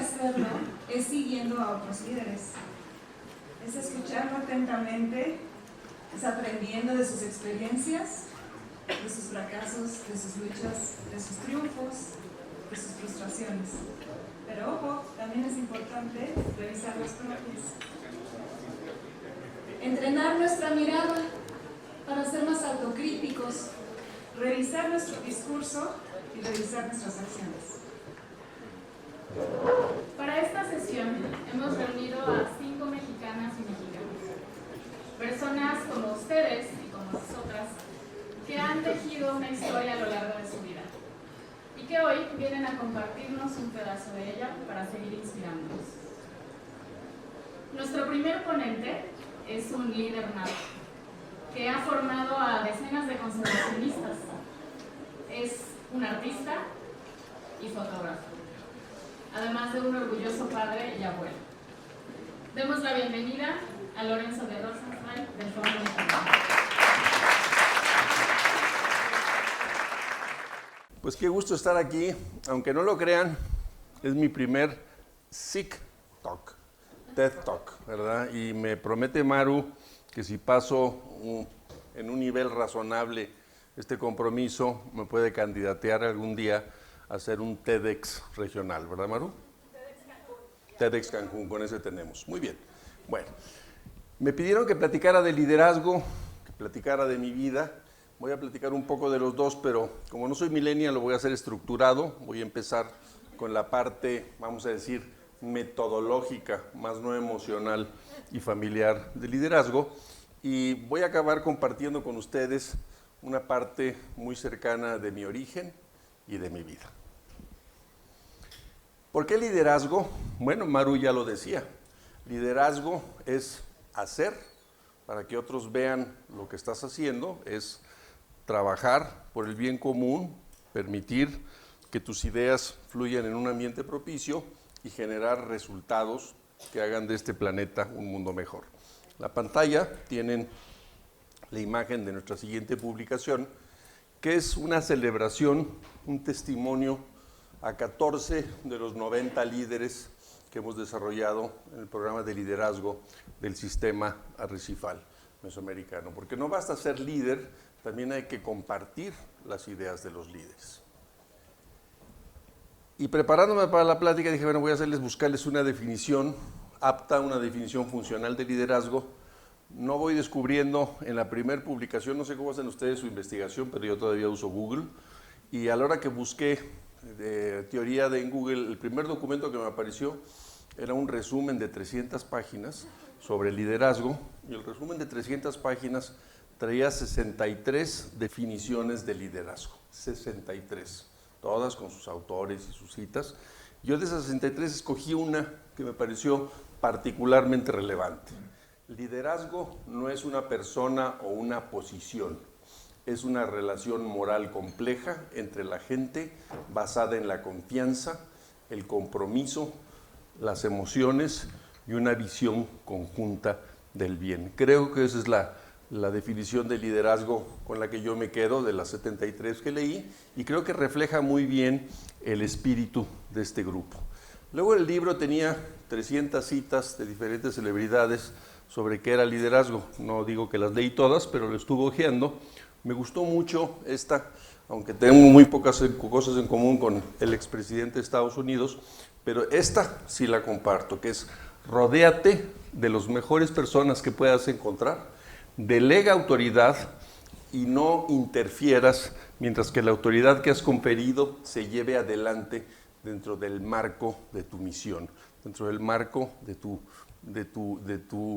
hacerlo es siguiendo a otros líderes. Es escucharlo atentamente, es aprendiendo de sus experiencias, de sus fracasos, de sus luchas, de sus triunfos, de sus frustraciones. Pero ojo, también es importante revisar los propios. Entrenar nuestra mirada para ser más autocríticos, revisar nuestro discurso y revisar nuestras acciones. Para esta sesión hemos reunido a 5 mexicanas y mexicanos, personas como ustedes y como nosotras, que han tejido una historia a lo largo de su vida y que hoy vienen a compartirnos un pedazo de ella para seguir inspirándonos. Nuestro primer ponente es un líder nato que ha formado a decenas de conservacionistas. Es un artista y fotógrafo, además de un orgulloso padre y abuelo. Demos la bienvenida a Lorenzo de Rosenzweig del Fondo Mexicano. Pues qué gusto estar aquí, aunque no lo crean, es mi primer SIC Talk, TED Talk, ¿verdad? Y me promete Maru que si paso en un nivel razonable este compromiso, me puede candidatear algún día a hacer un TEDx regional, ¿verdad, Maru? TEDx Cancún, con ese tenemos. Muy bien. Bueno, me pidieron que platicara de liderazgo, que platicara de mi vida. Voy a platicar un poco de los dos, pero como no soy millennial, lo voy a hacer estructurado. Voy a empezar con la parte, vamos a decir, metodológica, más no emocional y familiar de liderazgo. Y voy a acabar compartiendo con ustedes una parte muy cercana de mi origen y de mi vida. ¿Por qué liderazgo? Bueno, Maru ya lo decía. Liderazgo es hacer para que otros vean lo que estás haciendo, es trabajar por el bien común, permitir que tus ideas fluyan en un ambiente propicio y generar resultados que hagan de este planeta un mundo mejor. La pantalla tienen la imagen de nuestra siguiente publicación, que es una celebración, un testimonio a 14 de los 90 líderes que hemos desarrollado en el programa de liderazgo del sistema arrecifal mesoamericano. Porque no basta ser líder, también hay que compartir las ideas de los líderes. Y preparándome para la plática dije, bueno, voy a buscarles una definición apta, una definición funcional de liderazgo. No voy descubriendo en la primera publicación, no sé cómo hacen ustedes su investigación, pero yo todavía uso Google. Y a la hora que busqué teoría en Google, el primer documento que me apareció era un resumen de 300 páginas sobre liderazgo. Y el resumen de 300 páginas traía 63 definiciones de liderazgo. 63. Todas con sus autores y sus citas. Yo de esas 63 escogí una que me pareció particularmente relevante. Liderazgo no es una persona o una posición, es una relación moral compleja entre la gente basada en la confianza, el compromiso, las emociones y una visión conjunta del bien. Creo que esa es la definición de liderazgo con la que yo me quedo de las 73 que leí y creo que refleja muy bien el espíritu de este grupo. Luego el libro tenía 300 citas de diferentes celebridades sobre qué era liderazgo. No digo que las leí todas, pero lo estuve hojeando. Me gustó mucho esta, aunque tengo muy pocas cosas en común con el expresidente de Estados Unidos, pero esta sí la comparto, que es rodéate de las mejores personas que puedas encontrar, delega autoridad y no interfieras mientras que la autoridad que has conferido se lleve adelante dentro del marco de tu misión, dentro del marco de tu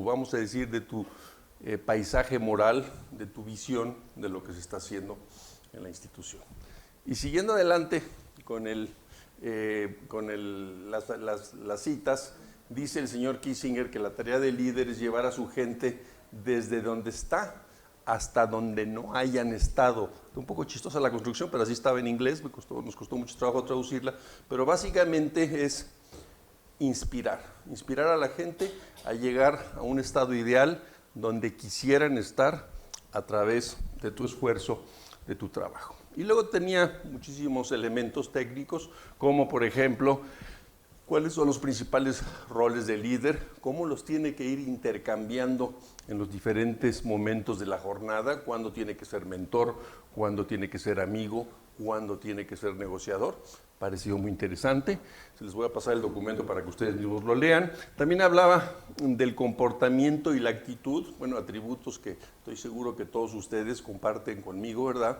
vamos a decir, de tu paisaje moral, de tu visión de lo que se está haciendo en la institución. Y siguiendo adelante con las citas, dice el señor Kissinger que la tarea del líder es llevar a su gente desde donde está hasta donde no hayan estado. Un poco chistosa la construcción, pero así estaba en inglés, nos costó mucho trabajo traducirla, pero básicamente es inspirar a la gente a llegar a un estado ideal donde quisieran estar a través de tu esfuerzo, de tu trabajo. Y luego tenía muchísimos elementos técnicos, como por ejemplo, cuáles son los principales roles del líder, cómo los tiene que ir intercambiando en los diferentes momentos de la jornada, cuándo tiene que ser mentor, cuándo tiene que ser amigo, cuándo tiene que ser negociador. Pareció muy interesante. Se les voy a pasar el documento para que ustedes mismos lo lean. También hablaba del comportamiento y la actitud, bueno, atributos que estoy seguro que todos ustedes comparten conmigo, ¿verdad?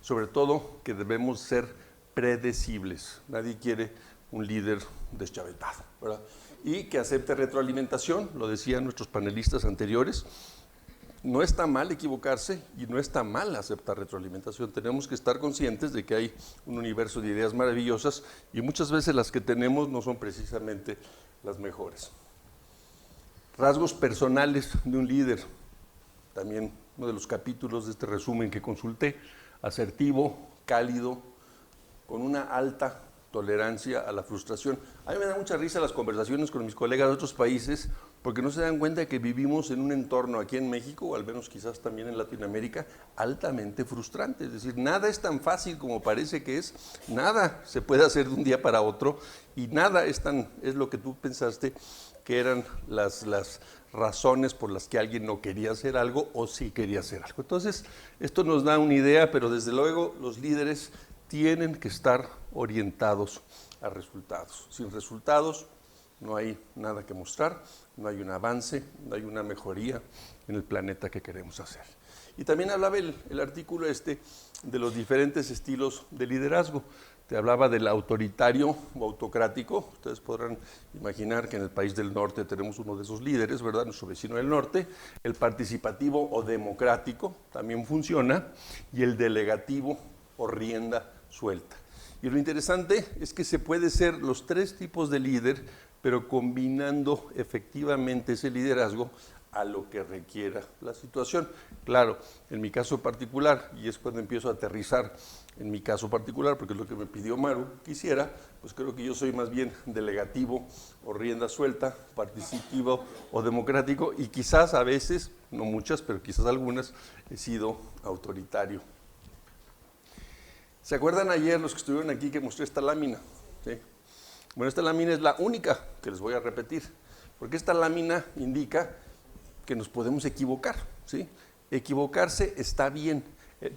Sobre todo que debemos ser predecibles. Nadie quiere un líder deschavetado, ¿verdad? Y que acepte retroalimentación, lo decían nuestros panelistas anteriores. No está mal equivocarse y no está mal aceptar retroalimentación. Tenemos que estar conscientes de que hay un universo de ideas maravillosas y muchas veces las que tenemos no son precisamente las mejores. Rasgos personales de un líder. También uno de los capítulos de este resumen que consulté. Asertivo, cálido, con una alta tolerancia a la frustración. A mí me da mucha risa las conversaciones con mis colegas de otros países porque no se dan cuenta de que vivimos en un entorno aquí en México, o al menos quizás también en Latinoamérica, altamente frustrante. Es decir, nada es tan fácil como parece que es, nada se puede hacer de un día para otro y nada es lo que tú pensaste que eran las razones por las que alguien no quería hacer algo o sí quería hacer algo. Entonces, esto nos da una idea, pero desde luego los líderes tienen que estar orientados a resultados. Sin resultados no hay nada que mostrar, no hay un avance, no hay una mejoría en el planeta que queremos hacer. Y también hablaba el artículo de los diferentes estilos de liderazgo. Te hablaba del autoritario o autocrático. Ustedes podrán imaginar que en el país del norte tenemos uno de esos líderes, ¿verdad? Nuestro vecino del norte. El participativo o democrático también funciona. Y el delegativo o rienda suelta. Y lo interesante es que se puede ser los tres tipos de líder, pero combinando efectivamente ese liderazgo a lo que requiera la situación. Claro, en mi caso particular, y es cuando empiezo a aterrizar en mi caso particular, porque es lo que me pidió Maru que hiciera, pues creo que yo soy más bien delegativo o rienda suelta, participativo o democrático, y quizás a veces, no muchas, pero quizás algunas, he sido autoritario. ¿Se acuerdan ayer los que estuvieron aquí que mostré esta lámina? ¿Sí? Bueno, esta lámina es la única que les voy a repetir, porque esta lámina indica que nos podemos equivocar, ¿sí? Equivocarse está bien.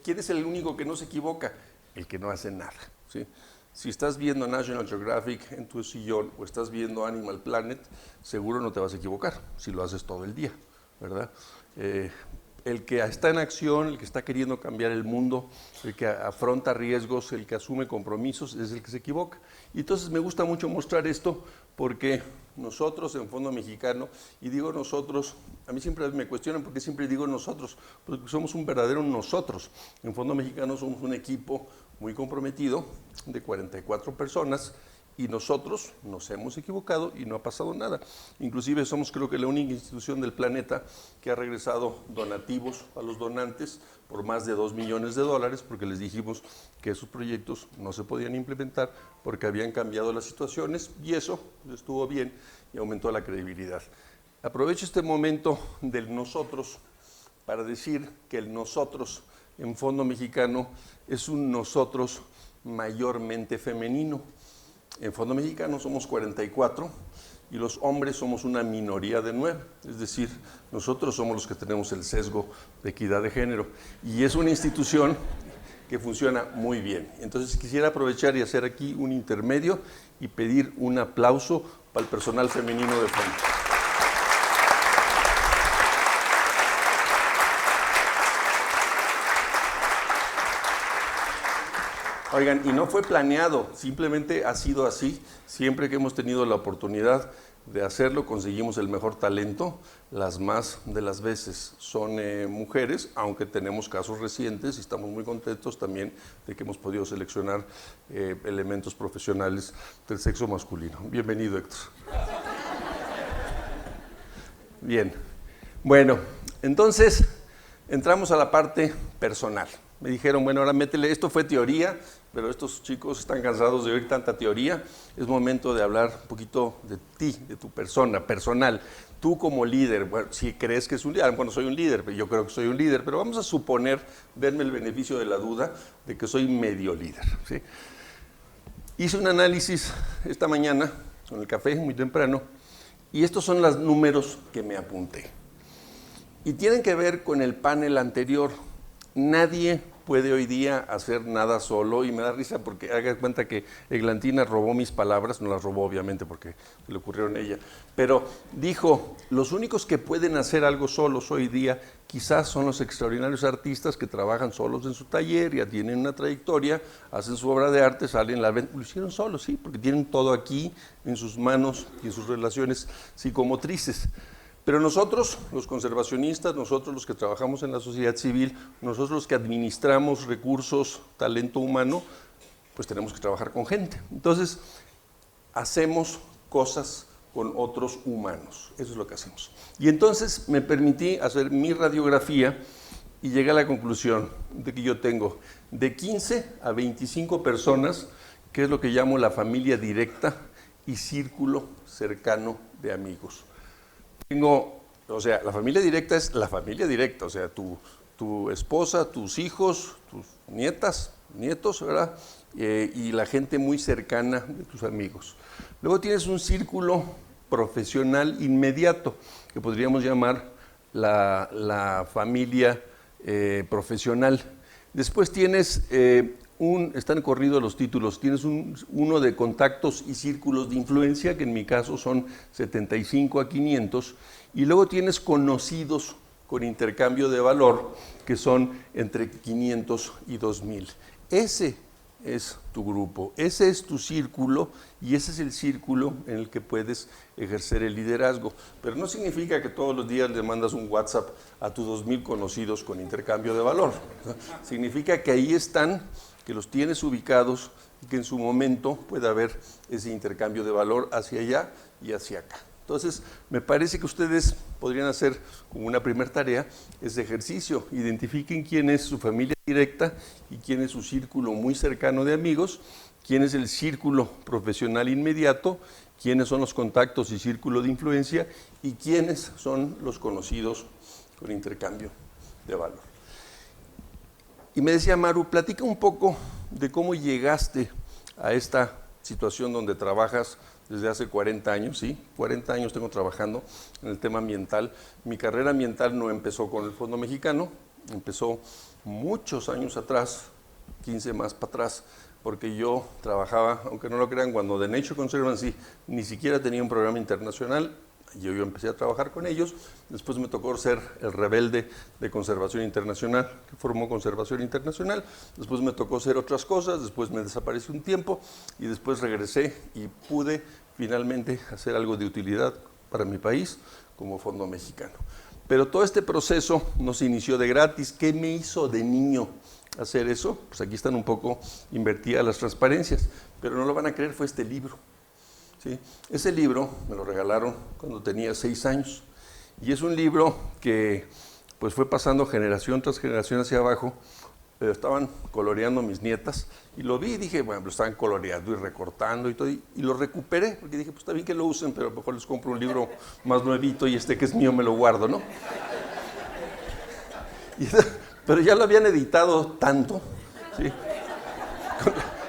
¿Quién es el único que no se equivoca? El que no hace nada, ¿sí? Si estás viendo National Geographic en tu sillón o estás viendo Animal Planet, seguro no te vas a equivocar si lo haces todo el día, ¿verdad? El que está en acción, el que está queriendo cambiar el mundo, el que afronta riesgos, el que asume compromisos, es el que se equivoca. Y entonces me gusta mucho mostrar esto porque nosotros en Fondo Mexicano, y digo nosotros, a mí siempre me cuestionan porque siempre digo nosotros, porque somos un verdadero nosotros. En Fondo Mexicano somos un equipo muy comprometido de 44 personas, y nosotros nos hemos equivocado y no ha pasado nada. Inclusive somos, creo que, la única institución del planeta que ha regresado donativos a los donantes por más de $2 millones, porque les dijimos que esos proyectos no se podían implementar porque habían cambiado las situaciones, y eso estuvo bien y aumentó la credibilidad. Aprovecho este momento del nosotros para decir que el nosotros en Fondo Mexicano es un nosotros mayormente femenino. En Fondo Mexicano somos 44 y los hombres somos una minoría de 9, es decir, nosotros somos los que tenemos el sesgo de equidad de género, y es una institución que funciona muy bien. Entonces quisiera aprovechar y hacer aquí un intermedio y pedir un aplauso para el personal femenino de Fondo. Oigan, y no fue planeado, simplemente ha sido así. Siempre que hemos tenido la oportunidad de hacerlo, conseguimos el mejor talento. Las más de las veces son mujeres, aunque tenemos casos recientes y estamos muy contentos también de que hemos podido seleccionar elementos profesionales del sexo masculino. Bienvenido, Héctor. Bien, bueno, entonces entramos a la parte personal. Me dijeron, bueno, ahora métele, esto fue teoría, pero estos chicos están cansados de oír tanta teoría. Es momento de hablar un poquito de ti, de tu persona, personal. Tú como líder, bueno, si crees que es un líder, bueno, soy un líder, yo creo que soy un líder, pero vamos a suponer, denme el beneficio de la duda, de que soy medio líder, ¿sí? Hice un análisis esta mañana con el café muy temprano, y estos son los números que me apunté. Y tienen que ver con el panel anterior. Nadie puede hoy día hacer nada solo, y me da risa porque haga cuenta que Eglantina robó mis palabras, no las robó obviamente porque se le ocurrieron a ella, pero dijo, los únicos que pueden hacer algo solos hoy día quizás son los extraordinarios artistas que trabajan solos en su taller, ya tienen una trayectoria, hacen su obra de arte, salen, la ven, lo hicieron solos, sí, porque tienen todo aquí en sus manos y en sus relaciones psicomotrices. Pero nosotros, los conservacionistas, nosotros los que trabajamos en la sociedad civil, nosotros los que administramos recursos, talento humano, pues tenemos que trabajar con gente. Entonces, hacemos cosas con otros humanos, eso es lo que hacemos. Y entonces me permití hacer mi radiografía y llegué a la conclusión de que yo tengo de 15 a 25 personas, que es lo que llamo la familia directa y círculo cercano de amigos. Tengo, o sea, la familia directa es la familia directa, o sea, tu esposa, tus hijos, tus nietas, nietos, ¿verdad? Y la gente muy cercana de tus amigos. Luego tienes un círculo profesional inmediato, que podríamos llamar la familia profesional. Después tienes están corridos los títulos, tienes uno de contactos y círculos de influencia, que en mi caso son 75 a 500, y luego tienes conocidos con intercambio de valor, que son entre 500 y 2000. Ese es tu grupo, ese es tu círculo, y ese es el círculo en el que puedes ejercer el liderazgo. Pero no significa que todos los días le mandas un WhatsApp a tus 2000 conocidos con intercambio de valor. Significa que ahí están, que los tienes ubicados y que en su momento puede haber ese intercambio de valor hacia allá y hacia acá. Entonces, me parece que ustedes podrían hacer como una primera tarea ese ejercicio. Identifiquen quién es su familia directa y quién es su círculo muy cercano de amigos, quién es el círculo profesional inmediato, quiénes son los contactos y círculo de influencia y quiénes son los conocidos con intercambio de valor. Y me decía Maru, platica un poco de cómo llegaste a esta situación donde trabajas desde hace 40 años, ¿sí? 40 años tengo trabajando en el tema ambiental. Mi carrera ambiental no empezó con el Fondo Mexicano, empezó muchos años atrás, 15 más para atrás, porque yo trabajaba, aunque no lo crean, cuando The Nature Conservancy ni siquiera tenía un programa internacional. Yo empecé a trabajar con ellos, después me tocó ser el rebelde de Conservación Internacional, que formó Conservación Internacional, después me tocó hacer otras cosas, después me desaparecí un tiempo y después regresé y pude finalmente hacer algo de utilidad para mi país como Fondo Mexicano. Pero todo este proceso no se inició de gratis. ¿Qué me hizo de niño hacer eso? Pues aquí están un poco invertidas las transparencias, pero no lo van a creer, fue este libro. ¿Sí? Ese libro me lo regalaron cuando tenía 6 años y es un libro que pues fue pasando generación tras generación hacia abajo. Estaban coloreando mis nietas y lo vi y dije, bueno, lo estaban coloreando y recortando y todo, y lo recuperé porque dije, pues está bien que lo usen, pero mejor les compro un libro más nuevito y este que es mío me lo guardo, ¿no? Pero ya lo habían editado tanto, ¿sí?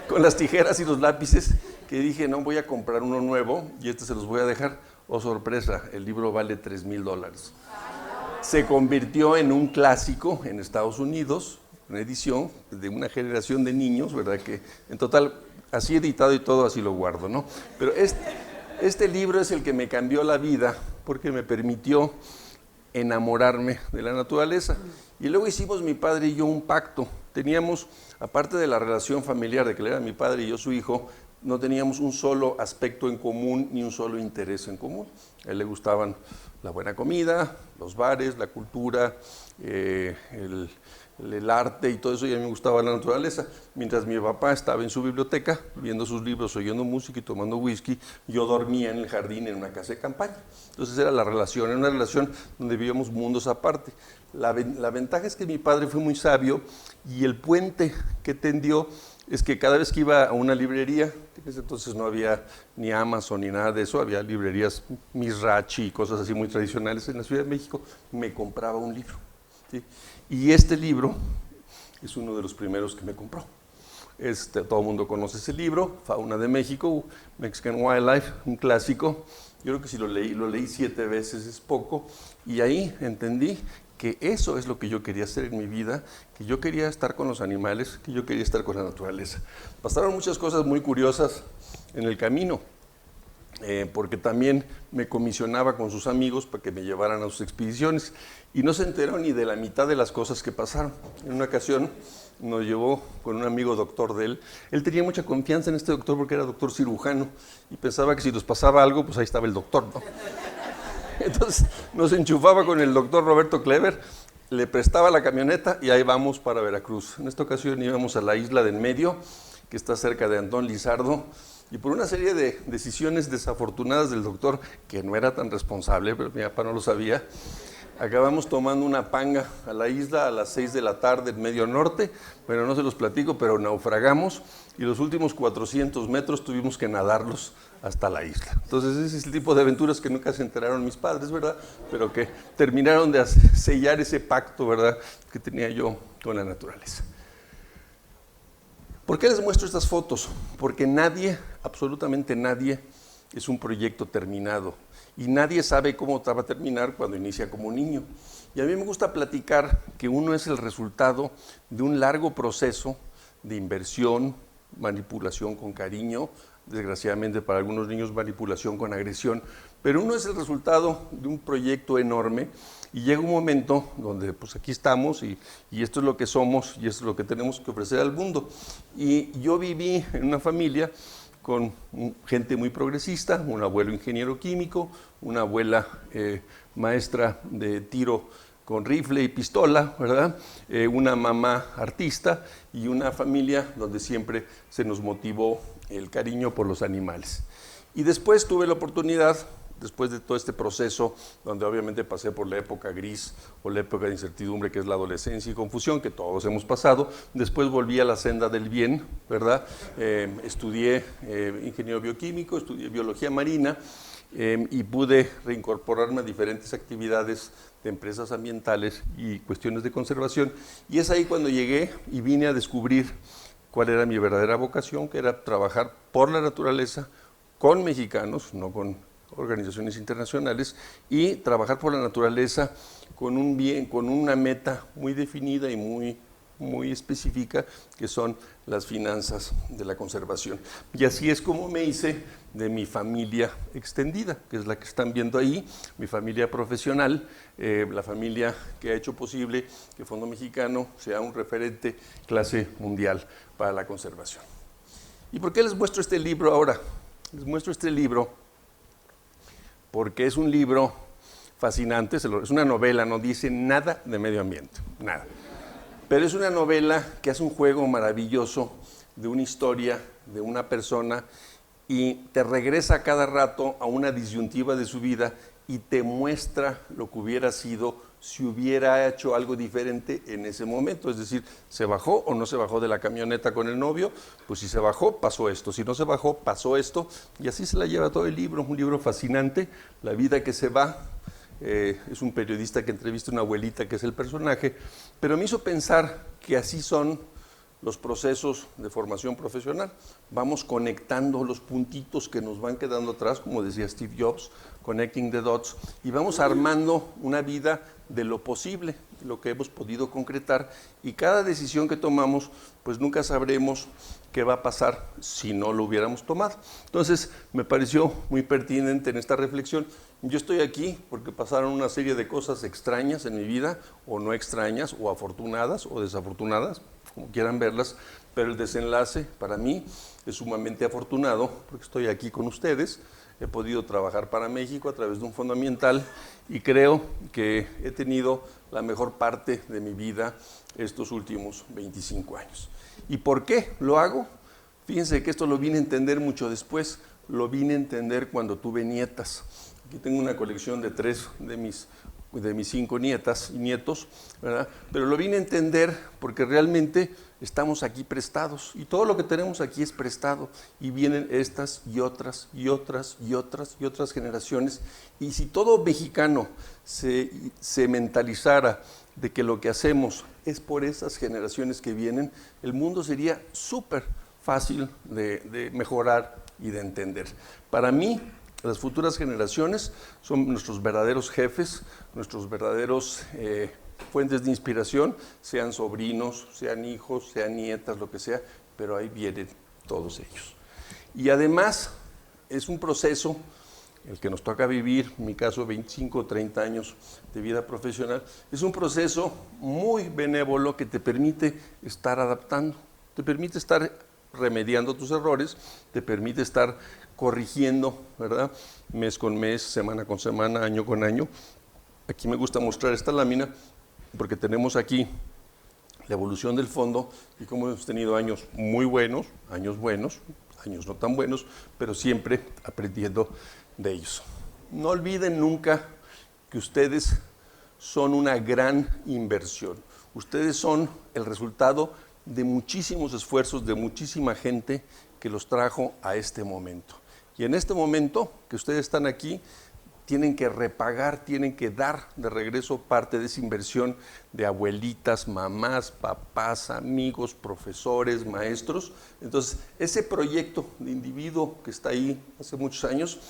con las tijeras y los lápices, que dije, no, voy a comprar uno nuevo y este se los voy a dejar. Oh, sorpresa, el libro vale $3,000. Se convirtió en un clásico en Estados Unidos, una edición de una generación de niños, ¿verdad? Que en total, así editado y todo, así lo guardo, ¿no? Pero este libro es el que me cambió la vida porque me permitió enamorarme de la naturaleza. Y luego hicimos mi padre y yo un pacto. Teníamos, aparte de la relación familiar de que él era mi padre y yo su hijo, no teníamos un solo aspecto en común ni un solo interés en común. A él le gustaban la buena comida, los bares, la cultura, el arte y todo eso, y a mí me gustaba la naturaleza. Mientras mi papá estaba en su biblioteca, viendo sus libros, oyendo música y tomando whisky, yo dormía en el jardín en una casa de campaña. Entonces era la relación, era una relación donde vivíamos mundos aparte. La ventaja es que mi padre fue muy sabio y el puente que tendió es que cada vez que iba a una librería, que en ese entonces no había ni Amazon ni nada de eso, había librerías Mizrachi y cosas así muy tradicionales en la Ciudad de México, me compraba un libro, ¿sí? Y este libro es uno de los primeros que me compró. todo el mundo conoce ese libro, Fauna de México, Mexican Wildlife, un clásico. Yo creo que si lo leí 7 veces es poco, y ahí entendí que eso es lo que yo quería hacer en mi vida, que yo quería estar con los animales, que yo quería estar con la naturaleza. Pasaron muchas cosas muy curiosas en el camino, porque también me comisionaba con sus amigos para que me llevaran a sus expediciones, y no se enteró ni de la mitad de las cosas que pasaron. En una ocasión nos llevó con un amigo doctor de él. Él tenía mucha confianza en este doctor porque era doctor cirujano, y pensaba que si nos pasaba algo, pues ahí estaba el doctor, ¿no? Entonces nos enchufaba con el doctor Roberto Clever, le prestaba la camioneta y ahí vamos para Veracruz. En esta ocasión íbamos a la isla de En Medio, que está cerca de Antón Lizardo, y por una serie de decisiones desafortunadas del doctor, que no era tan responsable, pero mi papá no lo sabía, acabamos tomando una panga a la isla a las 6 de la tarde en medio norte. Bueno, no se los platico, pero naufragamos, y los últimos 400 metros tuvimos que nadarlos hasta la isla. Entonces ese es el tipo de aventuras que nunca se enteraron mis padres, ¿verdad? Pero que terminaron de sellar ese pacto, ¿verdad?, que tenía yo con la naturaleza. ¿Por qué les muestro estas fotos? Porque nadie, absolutamente nadie, es un proyecto terminado, y nadie sabe cómo va a terminar cuando inicia como niño. Y a mí me gusta platicar que uno es el resultado de un largo proceso de inversión, manipulación con cariño, desgraciadamente para algunos niños manipulación con agresión, pero uno es el resultado de un proyecto enorme, y llega un momento donde pues aquí estamos y esto es lo que somos y esto es lo que tenemos que ofrecer al mundo. Y yo viví en una familia con gente muy progresista, un abuelo ingeniero químico, una abuela maestra de tiro con rifle y pistola, ¿verdad? Una mamá artista, y una familia donde siempre se nos motivó el cariño por los animales. Y después tuve la oportunidad, después de todo este proceso, donde obviamente pasé por la época gris o la época de incertidumbre, que es la adolescencia y confusión, que todos hemos pasado, después volví a la senda del bien, ¿verdad? Estudié ingeniero bioquímico, estudié biología marina, y pude reincorporarme a diferentes actividades de empresas ambientales y cuestiones de conservación, y es ahí cuando llegué y vine a descubrir cuál era mi verdadera vocación, que era trabajar por la naturaleza con mexicanos, no con organizaciones internacionales, y trabajar por la naturaleza con un bien, con una meta muy definida y muy específica, que son las finanzas de la conservación. Y así es como me hice de mi familia extendida, que es la que están viendo ahí, mi familia profesional, la familia que ha hecho posible que Fondo Mexicano sea un referente clase mundial para la conservación. ¿Y por qué les muestro este libro ahora? Les muestro este libro porque es un libro fascinante, es una novela, no dice nada de medio ambiente, nada. Pero es una novela que hace un juego maravilloso de una historia, de una persona, y te regresa cada rato a una disyuntiva de su vida y te muestra lo que hubiera sido si hubiera hecho algo diferente en ese momento. Es decir, ¿se bajó o no se bajó de la camioneta con el novio? Pues si se bajó, pasó esto. Si no se bajó, pasó esto. Y así se la lleva todo el libro. Un libro fascinante, La vida que se va. Es un periodista que entrevista a una abuelita que es el personaje, pero me hizo pensar que así son los procesos de formación profesional. Vamos conectando los puntitos que nos van quedando atrás, como decía Steve Jobs, connecting the dots, y vamos armando una vida de lo posible, lo que hemos podido concretar, y cada decisión que tomamos, pues nunca sabremos qué va a pasar si no lo hubiéramos tomado. Entonces, me pareció muy pertinente en esta reflexión. Yo estoy aquí porque pasaron una serie de cosas extrañas en mi vida, o no extrañas, o afortunadas o desafortunadas, como quieran verlas, pero el desenlace para mí es sumamente afortunado porque estoy aquí con ustedes. He podido trabajar para México a través de un fondo ambiental y creo que he tenido la mejor parte de mi vida estos últimos 25 años. ¿Y por qué lo hago? Fíjense que esto lo vine a entender mucho después, lo vine a entender cuando tuve nietas. Aquí tengo una colección de 3 de mis 5 nietas y nietos, ¿verdad? Pero lo vine a entender porque realmente estamos aquí prestados y todo lo que tenemos aquí es prestado, y vienen estas y otras y otras y otras y otras generaciones, y si todo mexicano se mentalizara de que lo que hacemos es por esas generaciones que vienen, el mundo sería súper fácil de mejorar y de entender. Para mí, las futuras generaciones son nuestros verdaderos jefes, nuestros verdaderos fuentes de inspiración, sean sobrinos, sean hijos, sean nietas, lo que sea, pero ahí vienen todos ellos. Y además es un proceso, el que nos toca vivir, en mi caso 25 o 30 años de vida profesional, es un proceso muy benévolo que te permite estar adaptando, te permite estar remediando tus errores, te permite estar corrigiendo, ¿verdad? Mes con mes, semana con semana, año con año. Aquí me gusta mostrar esta lámina porque tenemos aquí la evolución del fondo y cómo hemos tenido años muy buenos, años no tan buenos, pero siempre aprendiendo de ellos. No olviden nunca que ustedes son una gran inversión. Ustedes son el resultado de muchísimos esfuerzos, de muchísima gente que los trajo a este momento. Y en este momento que ustedes están aquí, tienen que repagar, tienen que dar de regreso parte de esa inversión de abuelitas, mamás, papás, amigos, profesores, maestros. Entonces, ese proyecto de individuo que está ahí hace muchos años,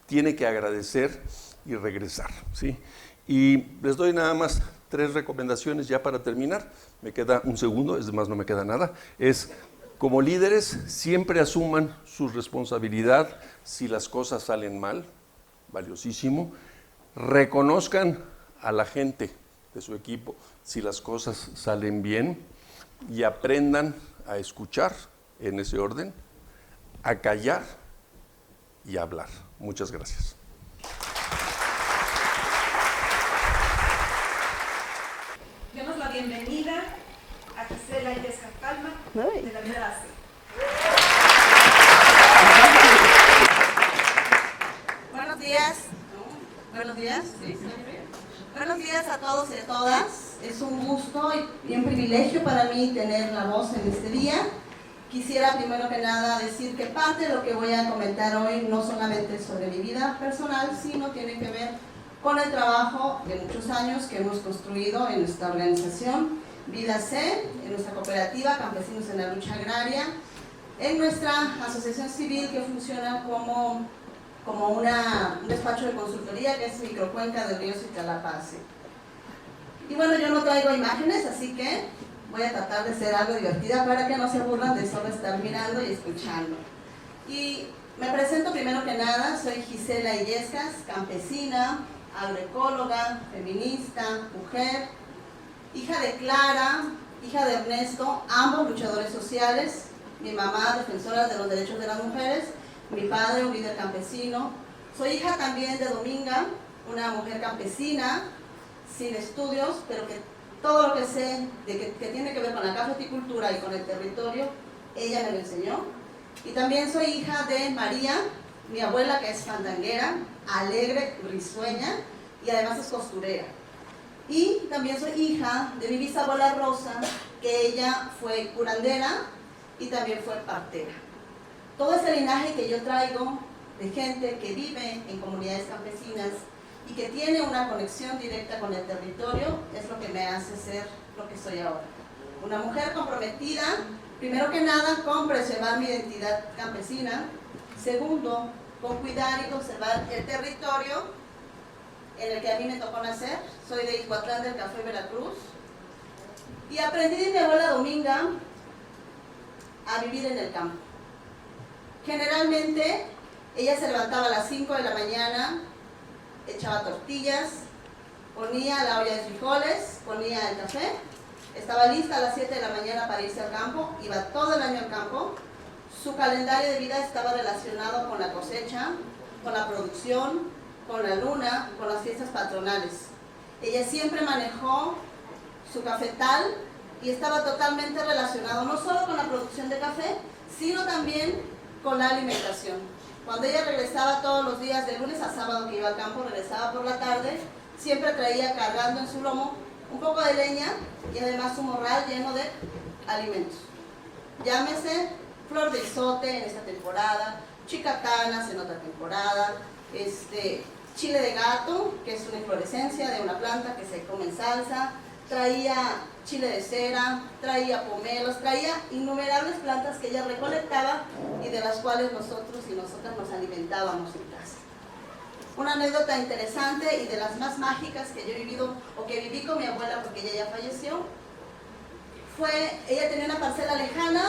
tiene que agradecer y regresar, ¿sí? Y les doy nada más 3 recomendaciones ya para terminar. Me queda un segundo, es más, no me queda nada. Es, como líderes, siempre asuman su responsabilidad si las cosas salen mal, valiosísimo. Reconozcan a la gente de su equipo si las cosas salen bien y aprendan a escuchar en ese orden, a callar y a hablar. Muchas gracias. Demos la bienvenida a Gisela Illescas Palma de la Vida ACE. Buenos días. Buenos días. Buenos días a todos y a todas. Es un gusto y un privilegio para mí tener la voz en este día. Quisiera primero que nada decir que parte de lo que voy a comentar hoy no solamente es sobre mi vida personal, sino tiene que ver con el trabajo de muchos años que hemos construido en nuestra organización Vida C, en nuestra cooperativa Campesinos en la Lucha Agraria, en nuestra asociación civil que funciona como un despacho de consultoría que es Microcuenca de Ríos y Calapase. Y bueno, yo no traigo imágenes, así que voy a tratar de ser algo divertida para que no se aburran de solo estar mirando y escuchando. Y me presento primero que nada, soy Gisela Illescas, campesina, agroecóloga, feminista, mujer, hija de Clara, hija de Ernesto, ambos luchadores sociales, mi mamá defensora de los derechos de las mujeres, mi padre un líder campesino. Soy hija también de Dominga, una mujer campesina, sin estudios, pero que todo lo que sé que tiene que ver con la cafeticultura y con el territorio, ella me lo enseñó. Y también soy hija de María, mi abuela, que es fandanguera, alegre, risueña y además es costurera. Y también soy hija de mi bisabuela Rosa, que ella fue curandera y también fue partera. Todo ese linaje que yo traigo de gente que vive en comunidades campesinas y que tiene una conexión directa con el territorio es lo que me hace ser lo que soy ahora. Una mujer comprometida, primero que nada, con preservar mi identidad campesina. Segundo, con cuidar y conservar el territorio en el que a mí me tocó nacer. Soy de Ixhuatlán del Café, Veracruz. Y aprendí de mi abuela Dominga a vivir en el campo. Generalmente, ella se levantaba a las 5 de la mañana, echaba tortillas, ponía la olla de frijoles, ponía el café, estaba lista a las 7 de la mañana para irse al campo, iba todo el año al campo. Su calendario de vida estaba relacionado con la cosecha, con la producción, con la luna, con las fiestas patronales. Ella siempre manejó su cafetal y estaba totalmente relacionado no solo con la producción de café, sino también con la alimentación. Cuando ella regresaba todos los días, de lunes a sábado que iba al campo, regresaba por la tarde, siempre traía cargando en su lomo un poco de leña y además un morral lleno de alimentos. Llámese flor de izote en esta temporada, chicatanas en otra temporada, chile de gato, que es una inflorescencia de una planta que se come en salsa, traía chile de cera, traía pomelos, traía innumerables plantas que ella recolectaba y de las cuales nosotros y nosotras nos alimentábamos en casa. Una anécdota interesante y de las más mágicas que yo he vivido o que viví con mi abuela, porque ella ya falleció, fue, ella tenía una parcela lejana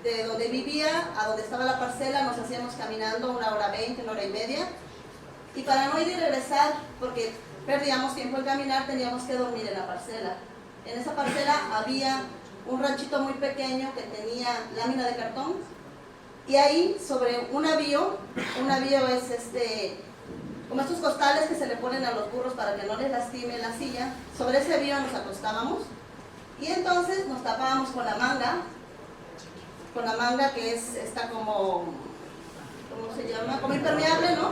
de donde vivía a donde estaba la parcela, nos hacíamos caminando 1 hora 20, 1 hora y media, y para no ir y regresar, porque perdíamos tiempo en caminar, teníamos que dormir en la parcela. En esa parcela había un ranchito muy pequeño que tenía lámina de cartón, y ahí sobre un avío es como estos costales que se le ponen a los burros para que no les lastime la silla, sobre ese avío nos acostábamos, y entonces nos tapábamos con la manga que es esta como, ¿cómo se llama? Como impermeable, ¿no?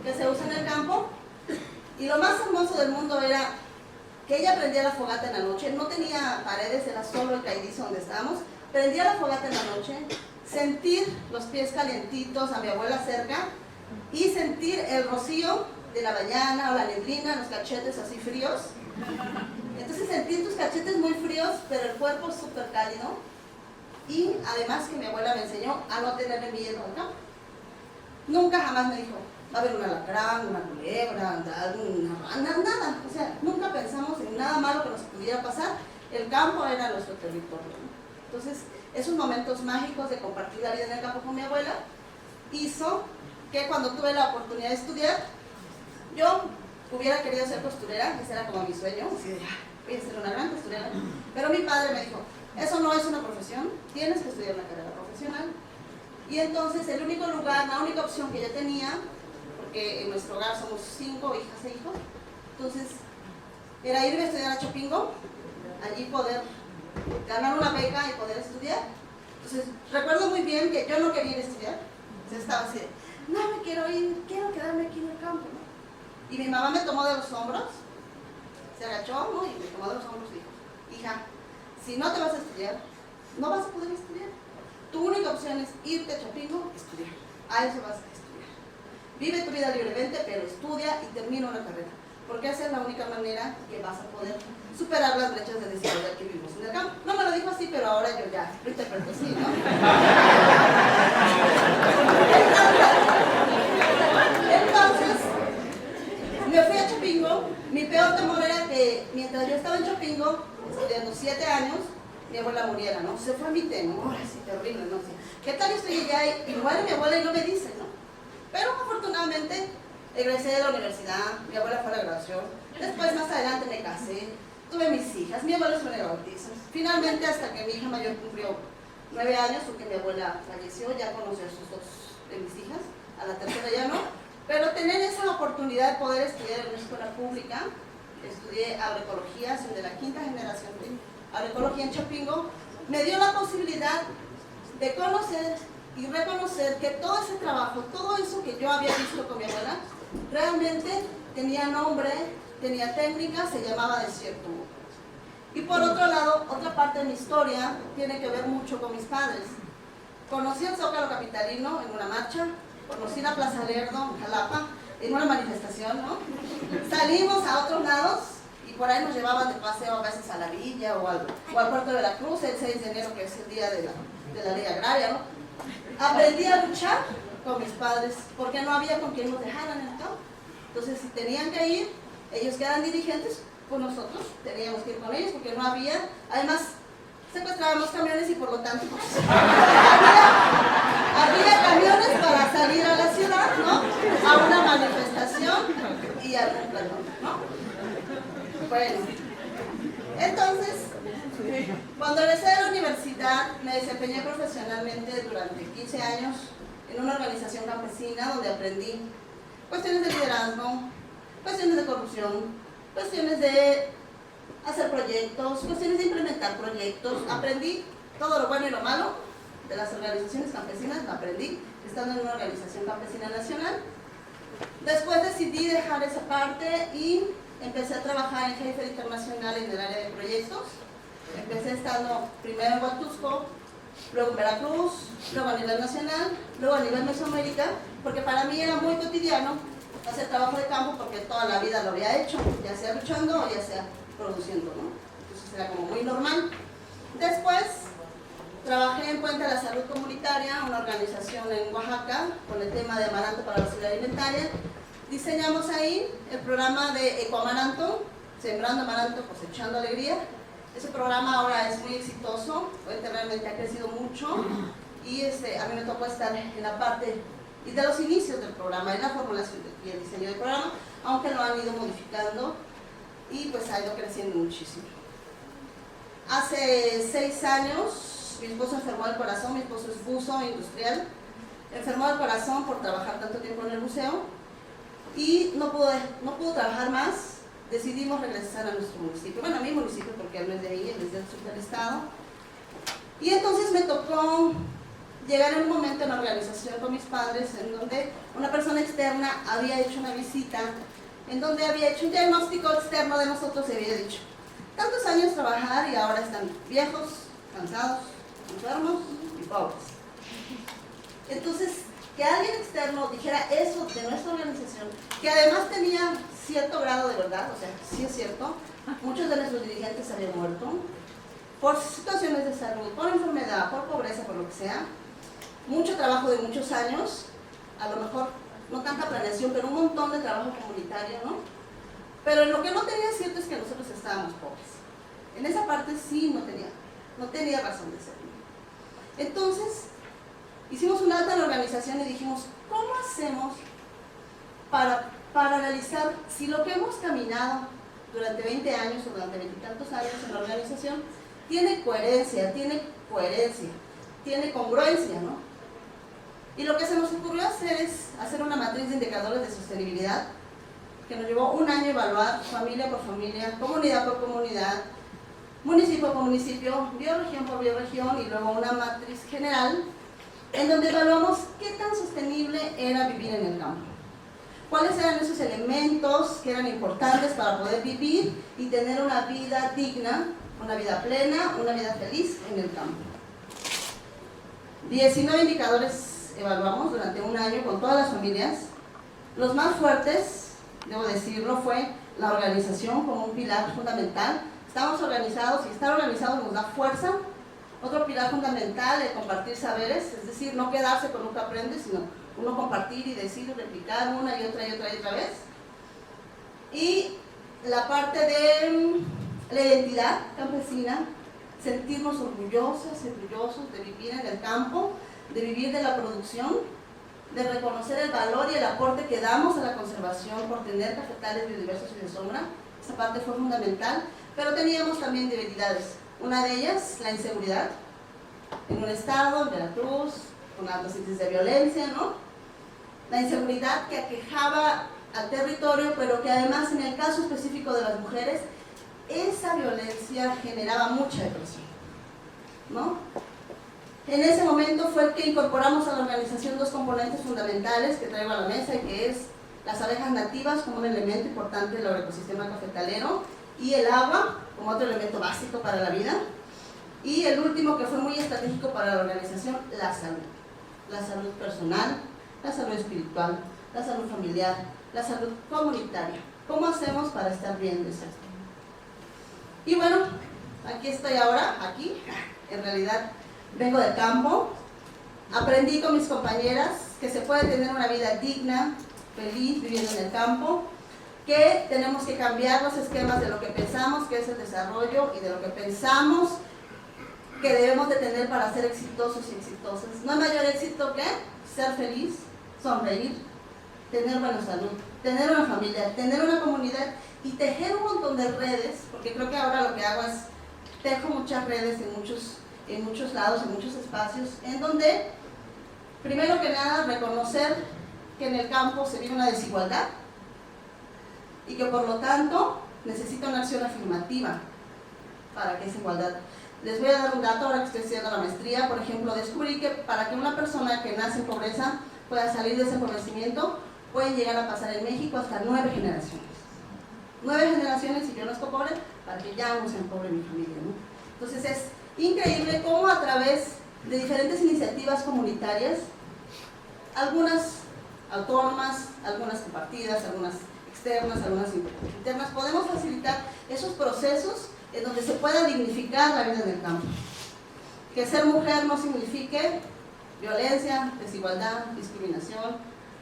Que se usa en el campo. Y lo más hermoso del mundo era que ella prendía la fogata en la noche, no tenía paredes, era solo el caídizo donde estábamos, prendía la fogata en la noche, sentir los pies calientitos a mi abuela cerca y sentir el rocío de la mañana o la neblina en los cachetes así fríos. Entonces sentir tus cachetes muy fríos, pero el cuerpo súper cálido. Y además que mi abuela me enseñó a no tenerle miedo al campo. Nunca jamás me dijo, va a haber un alacrán, una culebra, una rana, nada. O sea, nunca pensamos en nada malo que nos pudiera pasar. El campo era nuestro territorio, ¿no? Entonces, esos momentos mágicos de compartir la vida en el campo con mi abuela hizo que cuando tuve la oportunidad de estudiar, yo hubiera querido ser costurera, ese era como mi sueño, así de, voy a ser una gran costurera. Pero mi padre me dijo, eso no es una profesión, tienes que estudiar una carrera profesional. Y entonces el único lugar, la única opción que yo tenía, porque en nuestro hogar somos 5 hijas e hijos, entonces era irme a estudiar a Chapingo, allí poder ganar una beca y poder estudiar. Entonces recuerdo muy bien que yo no quería ir a estudiar, yo estaba así de, no me quiero ir, quiero quedarme aquí en el campo, ¿no? Y mi mamá me tomó de los hombros, se agachó, ¿no? Y me tomó de los hombros y dijo, hija, si no te vas a estudiar, no vas a poder estudiar. Tu única opción es irte a Chapingo, estudiar. A eso vas a estudiar. Vive tu vida libremente, pero estudia y termina una carrera. Porque esa es la única manera que vas a poder superar las brechas de desigualdad que vivimos en el campo. No me lo dijo así, pero ahora yo ya lo interpreto así, ¿no? Entonces, me fui a Chapingo. Mi peor temor era que mientras yo estaba en Chapingo, estudiando 7 años, mi abuela muriera, ¿no? Se fue a mi temor, así terrible, ¿no? ¿Qué tal yo estoy allá y muere mi abuela y no me dice, ¿no? Pero afortunadamente egresé de la universidad, mi abuela fue a la graduación, después más adelante me casé, tuve mis hijas, mi abuela fue de bautizos. Finalmente, hasta que mi hija mayor cumplió 9 años, porque mi abuela falleció, ya conocí a sus 2 de mis hijas, a la tercera ya no, pero tener esa oportunidad de poder estudiar en una escuela pública, estudié agroecología, soy de la 5ª generación de agroecología en Chapingo, me dio la posibilidad de conocer y reconocer que todo ese trabajo, todo eso que yo había visto con mi abuela, realmente tenía nombre, tenía técnica, se llamaba desierto. Y por otro lado, otra parte de mi historia tiene que ver mucho con mis padres. Conocí el Zócalo capitalino en una marcha, conocí la Plaza Lerdo, en Jalapa, en una manifestación, ¿no? Salimos a otros lados y por ahí nos llevaban de paseo a veces a la villa o al puerto de Veracruz, el 6 de enero, que es el día de la ley agraria, ¿no? Aprendí a luchar con mis padres porque no había con quien nos dejaran en el campo. Entonces, si tenían que ir, ellos que eran dirigentes, pues nosotros teníamos que ir con ellos porque no había, además secuestrábamos camiones y por lo tanto pues, había camiones para salir a la ciudad, ¿no? A una manifestación y a algún plantón, ¿no? Bueno, entonces, cuando regresé de la universidad me desempeñé profesionalmente durante 15 años en una organización campesina donde aprendí cuestiones de liderazgo, cuestiones de corrupción, cuestiones de hacer proyectos, cuestiones de implementar proyectos. Aprendí todo lo bueno y lo malo de las organizaciones campesinas, lo aprendí estando en una organización campesina nacional. Después decidí dejar esa parte y empecé a trabajar en Jefe Internacional en el área de proyectos. Empecé estando primero en Huatusco, luego en Veracruz, luego a nivel nacional, luego a nivel Mesoamérica, porque para mí era muy cotidiano hacer trabajo de campo porque toda la vida lo había hecho, ya sea luchando o ya sea produciendo, ¿no? Entonces era como muy normal. Después trabajé en Puente a la Salud Comunitaria, una organización en Oaxaca, con el tema de amaranto para la seguridad alimentaria. Diseñamos ahí el programa de Ecoamaranto, sembrando amaranto, cosechando alegría. Ese programa ahora es muy exitoso, Puente realmente ha crecido mucho y a mí me tocó estar en la parte y de los inicios del programa, en la formulación y el diseño del programa, aunque lo han ido modificando y pues ha ido creciendo muchísimo. Hace 6 años mi esposo enfermó del corazón, mi esposo es buzo industrial, enfermó del corazón por trabajar tanto tiempo en el buceo y no pudo trabajar más. Decidimos regresar a nuestro municipio, bueno, a mi municipio porque él no es de ahí, él es del superestado. Y entonces me tocó llegar en un momento en la organización con mis padres en donde una persona externa había hecho una visita, en donde había hecho un diagnóstico externo de nosotros y había dicho, tantos años trabajar y ahora están viejos, cansados, enfermos y pobres. Entonces, que alguien externo dijera eso de nuestra organización, que además tenía cierto grado de verdad, o sea, sí es cierto, muchos de nuestros dirigentes habían muerto por situaciones de salud, por enfermedad, por pobreza, por lo que sea, mucho trabajo de muchos años, a lo mejor no tanta planeación, pero un montón de trabajo comunitario, ¿no? Pero lo que no tenía cierto es que nosotros estábamos pobres. En esa parte sí no tenía razón de ser. Entonces, hicimos un alta en la organización y dijimos, ¿cómo hacemos para analizar si lo que hemos caminado durante 20 años o durante 20 y tantos años en la organización tiene coherencia, tiene congruencia, ¿no? Y lo que se nos ocurrió hacer es hacer una matriz de indicadores de sostenibilidad que nos llevó un año evaluar familia por familia, comunidad por comunidad, municipio por municipio, bioregión por bioregión y luego una matriz general en donde evaluamos qué tan sostenible era vivir en el campo. ¿Cuáles eran esos elementos que eran importantes para poder vivir y tener una vida digna, una vida plena, una vida feliz en el campo? 19 indicadores evaluamos durante un año con todas las familias. Los más fuertes, debo decirlo, fue la organización como un pilar fundamental. Estamos organizados y estar organizados nos da fuerza. Otro pilar fundamental es compartir saberes, es decir, no quedarse con lo que aprendes, sino uno compartir y decir, replicar una y otra vez. Y la parte de la identidad campesina, sentirnos orgullosos de vivir en el campo, de vivir de la producción, de reconocer el valor y el aporte que damos a la conservación por tener cafetales biodiversos y de sombra. Esa parte fue fundamental, pero teníamos también debilidades. Una de ellas, la inseguridad, en un estado, en Veracruz, con altos índices de violencia, ¿no? La inseguridad que aquejaba al territorio, pero que además en el caso específico de las mujeres, esa violencia generaba mucha depresión, ¿no? En ese momento fue que incorporamos a la organización 2 componentes fundamentales que traigo a la mesa, y que es las abejas nativas como un elemento importante del ecosistema cafetalero, y el agua como otro elemento básico para la vida, y el último que fue muy estratégico para la organización, la salud personal, la salud espiritual, la salud familiar, la salud comunitaria. ¿Cómo hacemos para estar bien de eso? Y bueno, aquí estoy ahora, en realidad vengo del campo, aprendí con mis compañeras que se puede tener una vida digna, feliz, viviendo en el campo, que tenemos que cambiar los esquemas de lo que pensamos que es el desarrollo y de lo que pensamos que debemos de tener para ser exitosos y exitosas. No hay mayor éxito que ser feliz, sonreír, tener buena salud, tener una familia, tener una comunidad y tejer un montón de redes, porque creo que ahora lo que hago es tejo muchas redes en muchos lados, en muchos espacios, en donde, primero que nada, reconocer que en el campo se vive una desigualdad y que por lo tanto necesita una acción afirmativa para que esa igualdad. Les voy a dar un dato ahora que estoy haciendo la maestría. Por ejemplo, descubrí que para que una persona que nace en pobreza pueda salir de ese empobrecimiento, pueden llegar a pasar en México hasta 9 generaciones. 9 generaciones, y yo no estoy pobre, para que ya no sean pobre mi familia, ¿no? Entonces es increíble cómo a través de diferentes iniciativas comunitarias, algunas autónomas, algunas compartidas, algunas externas, algunas internas, podemos facilitar esos procesos en donde se pueda dignificar la vida en el campo. Que ser mujer no signifique violencia, desigualdad, discriminación,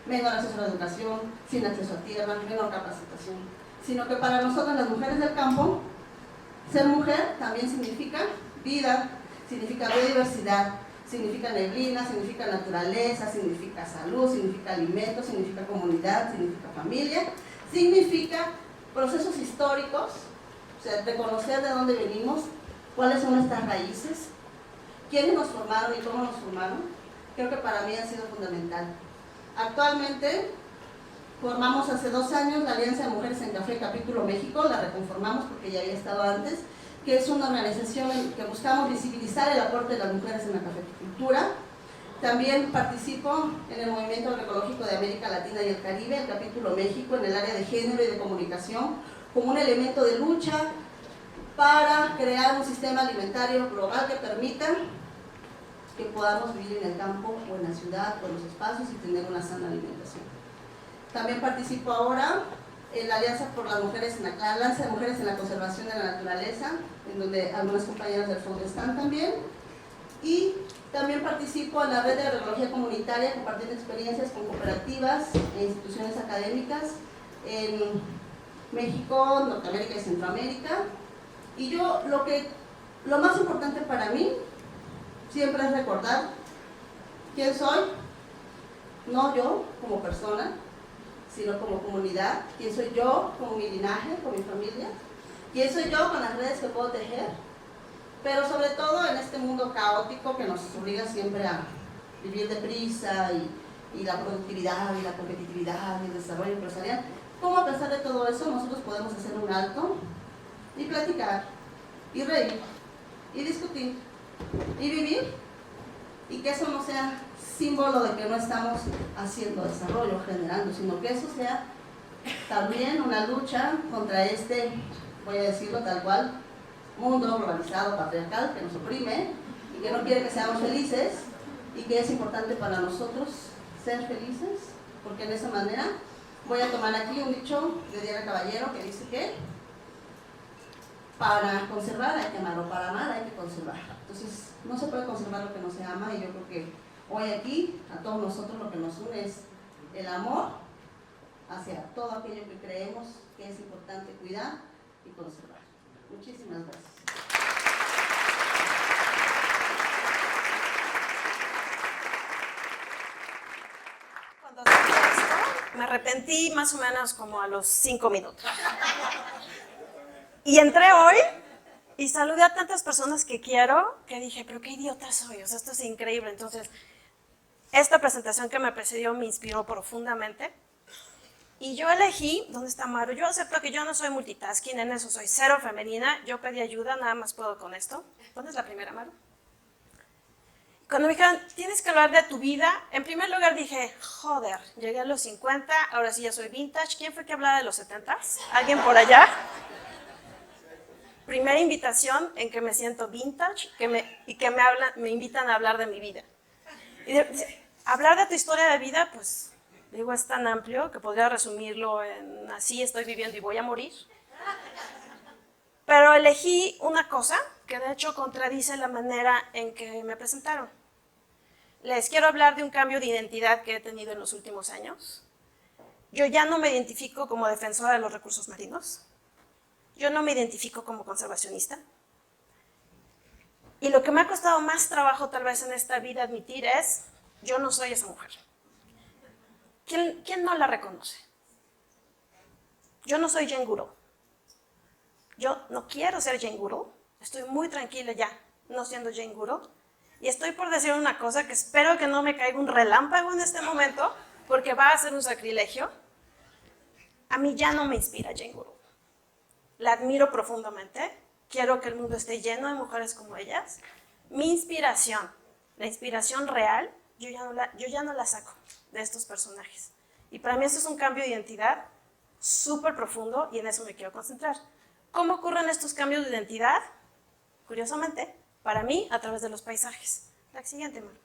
menor acceso a la educación, sin acceso a tierra, menor capacitación, sino que para nosotras las mujeres del campo, ser mujer también significa vida, significa biodiversidad, significa neblina, significa naturaleza, significa salud, significa alimento, significa comunidad, significa familia, significa procesos históricos, o sea, reconocer de dónde venimos, cuáles son nuestras raíces, quiénes nos formaron y cómo nos formaron. Creo que para mí ha sido fundamental. Actualmente formamos hace 2 años la Alianza de Mujeres en Café Capítulo México, la reconformamos porque ya había estado antes, que es una organización en que buscamos visibilizar el aporte de las mujeres en la cafeticultura. También participo en el Movimiento Agroecológico de América Latina y el Caribe, el Capítulo México, en el área de género y de comunicación, como un elemento de lucha para crear un sistema alimentario global que permita que podamos vivir en el campo o en la ciudad o en los espacios y tener una sana alimentación. También participo ahora en la Alianza por las Mujeres en la Alianza de Mujeres en la Conservación de la Naturaleza, en donde algunas compañeras del fondo están también. Y también participo en la red de agroecología comunitaria, compartiendo experiencias con cooperativas e instituciones académicas en México, Norteamérica y Centroamérica. Y yo, lo más importante para mí siempre es recordar quién soy, no yo como persona, sino como comunidad, quién soy yo como mi linaje, con mi familia, quién soy yo con las redes que puedo tejer, pero sobre todo en este mundo caótico que nos obliga siempre a vivir deprisa y la productividad y la competitividad y el desarrollo empresarial, cómo a pesar de todo eso nosotros podemos hacer un alto y platicar, y reír, y discutir, y vivir, y que eso no sea símbolo de que no estamos haciendo desarrollo, generando, sino que eso sea también una lucha contra este, voy a decirlo tal cual, mundo globalizado, patriarcal, que nos oprime y que no quiere que seamos felices, y que es importante para nosotros ser felices, porque de esa manera voy a tomar aquí un dicho de Diana Caballero que dice que para conservar hay que amar, o para amar hay que conservar. Entonces no se puede conservar lo que no se ama, y yo creo que hoy aquí a todos nosotros lo que nos une es el amor hacia todo aquello que creemos que es importante cuidar y conservar. Muchísimas gracias. Cuando hacía esto, me arrepentí más o menos como a los 5 minutos. Y entré hoy y saludé a tantas personas que quiero, que dije, pero qué idiota soy, o sea, esto es increíble. Entonces, esta presentación que me precedió me inspiró profundamente. Y yo elegí, ¿dónde está Maru? Yo acepto que yo no soy multitasking, en eso soy cero femenina. Yo pedí ayuda, nada más puedo con esto. ¿Dónde es la primera, Maru? Cuando me dijeron, tienes que hablar de tu vida, en primer lugar dije, joder, llegué a los 50, ahora sí ya soy vintage. ¿Quién fue que hablaba de los 70s? ¿Alguien por allá? Primera invitación en que me siento vintage y que me invitan a hablar de mi vida. Y hablar de tu historia de vida, pues, digo, es tan amplio que podría resumirlo en así estoy viviendo y voy a morir. Pero elegí una cosa que de hecho contradice la manera en que me presentaron. Les quiero hablar de un cambio de identidad que he tenido en los últimos años. Yo ya no me identifico como defensora de los recursos marinos. Yo no me identifico como conservacionista. Y lo que me ha costado más trabajo tal vez en esta vida admitir es, yo no soy esa mujer. ¿Quién no la reconoce? Yo no soy Jane Goodall. Yo no quiero ser Jane Goodall. Estoy muy tranquila ya, no siendo Jane Goodall. Y estoy por decir una cosa que espero que no me caiga un relámpago en este momento, porque va a ser un sacrilegio. A mí ya no me inspira Jane Goodall. La admiro profundamente. Quiero que el mundo esté lleno de mujeres como ellas. Mi inspiración, la inspiración real, yo ya no la saco de estos personajes. Y para mí eso es un cambio de identidad súper profundo y en eso me quiero concentrar. ¿Cómo ocurren estos cambios de identidad? Curiosamente, para mí, a través de los paisajes. La siguiente, Manu.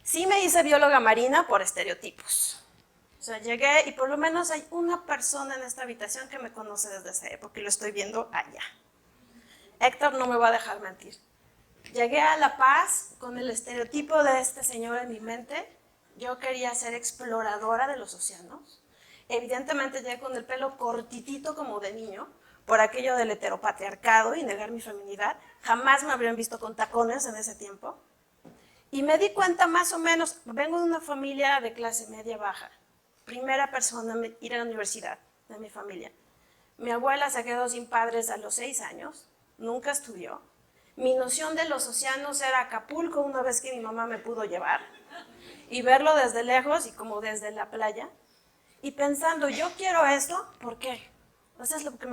Sí me hice bióloga marina por estereotipos. sea, llegué y por lo menos hay una persona en esta habitación que me conoce desde esa época y lo estoy viendo allá. Héctor no me va a dejar mentir. Llegué a La Paz con el estereotipo de este señor en mi mente. Yo quería ser exploradora de los océanos. Evidentemente llegué con el pelo cortitito como de niño, por aquello del heteropatriarcado y negar mi feminidad. Jamás me habrían visto con tacones en ese tiempo. Y me di cuenta más o menos, vengo de una familia de clase media baja. Primera persona en ir a la universidad de mi familia. Mi abuela se quedó sin padres a los 6 años, nunca estudió. Mi noción de los océanos era Acapulco una vez que mi mamá me pudo llevar y verlo desde lejos y como desde la playa. Y pensando, yo quiero esto, ¿por qué? Eso es lo que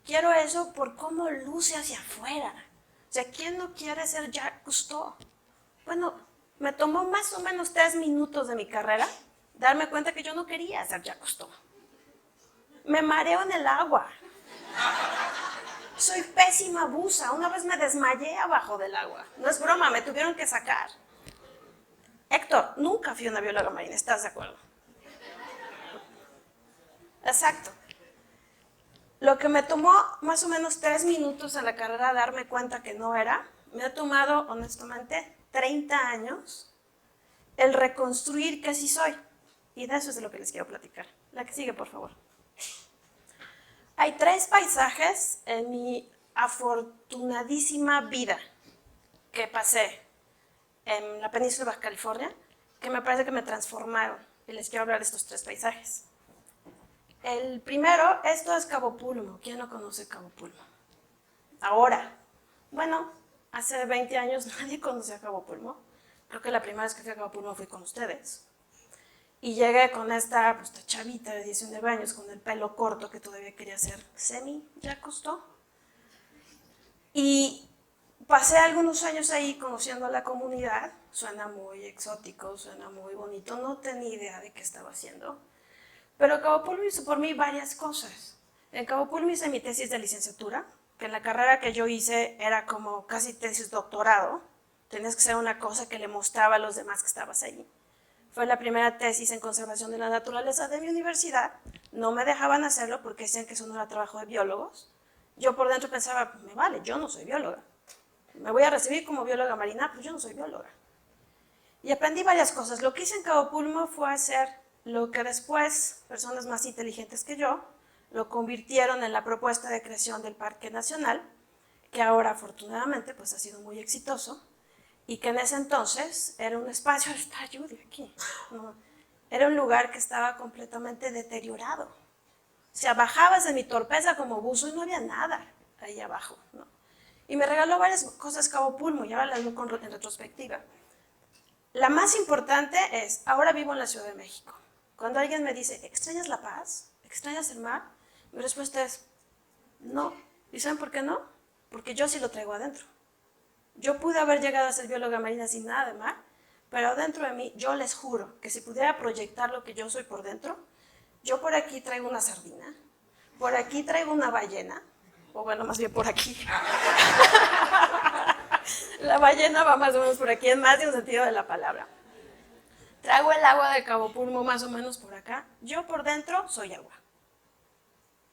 quiero eso por cómo luce hacia afuera. O sea, ¿quién no quiere ser Jacques Cousteau? Bueno, me tomó más o menos 3 minutos de mi carrera darme cuenta que yo no quería ser Jacques Cousteau. Me mareo en el agua. Soy pésima buza. Una vez me desmayé abajo del agua. No es broma, me tuvieron que sacar. Héctor, nunca fui una bióloga marina, ¿estás de acuerdo? Exacto. Lo que me tomó más o menos 3 minutos en la carrera darme cuenta que no era, me ha tomado, honestamente, 30 años el reconstruir que sí soy. Y de eso es de lo que les quiero platicar. La que sigue, por favor. Hay 3 paisajes en mi afortunadísima vida que pasé en la península de Baja California que me parece que me transformaron. Y les quiero hablar de estos 3 paisajes. El primero, esto es Cabo Pulmo. ¿Quién no conoce Cabo Pulmo? Ahora, bueno, hace 20 años nadie conocía Cabo Pulmo. Creo que la primera vez que fui a Cabo Pulmo fui con ustedes. Y llegué con esta chavita de 19 años con el pelo corto que todavía quería ser Jacques Cousteau. Y pasé algunos años ahí conociendo a la comunidad. Suena muy exótico, suena muy bonito. No tenía idea de qué estaba haciendo. Pero Cabo Pulmo hizo por mí varias cosas. En Cabo Pulmo hice mi tesis de licenciatura, que en la carrera que yo hice era como casi tesis doctorado. Tenías que hacer una cosa que le mostraba a los demás que estabas allí. Fue la primera tesis en conservación de la naturaleza de mi universidad. No me dejaban hacerlo porque decían que eso no era trabajo de biólogos. Yo por dentro pensaba, me vale, yo no soy bióloga. Me voy a recibir como bióloga marina, pues yo no soy bióloga. Y aprendí varias cosas. Lo que hice en Cabo Pulmo fue hacer lo que después personas más inteligentes que yo lo convirtieron en la propuesta de creación del Parque Nacional, que ahora afortunadamente pues ha sido muy exitoso, y que en ese entonces era un espacio, está Judy aquí, ¿no? Era un lugar que estaba completamente deteriorado. O sea, bajabas de mi torpeza como buzo y no había nada ahí abajo, ¿no? Y me regaló varias cosas Cabo Pulmo, y ahora las veo en retrospectiva. La más importante es, ahora vivo en la Ciudad de México. Cuando alguien me dice, ¿extrañas La Paz? ¿Extrañas el mar? Mi respuesta es, no. ¿Y saben por qué no? Porque yo sí lo traigo adentro. Yo pude haber llegado a ser bióloga marina sin nada de mar, pero dentro de mí, yo les juro que si pudiera proyectar lo que yo soy por dentro, yo por aquí traigo una sardina, por aquí traigo una ballena, o bueno, más bien por aquí. La ballena va más o menos por aquí, en más de un sentido de la palabra. Traigo el agua de Cabo Pulmo más o menos por acá. Yo por dentro soy agua.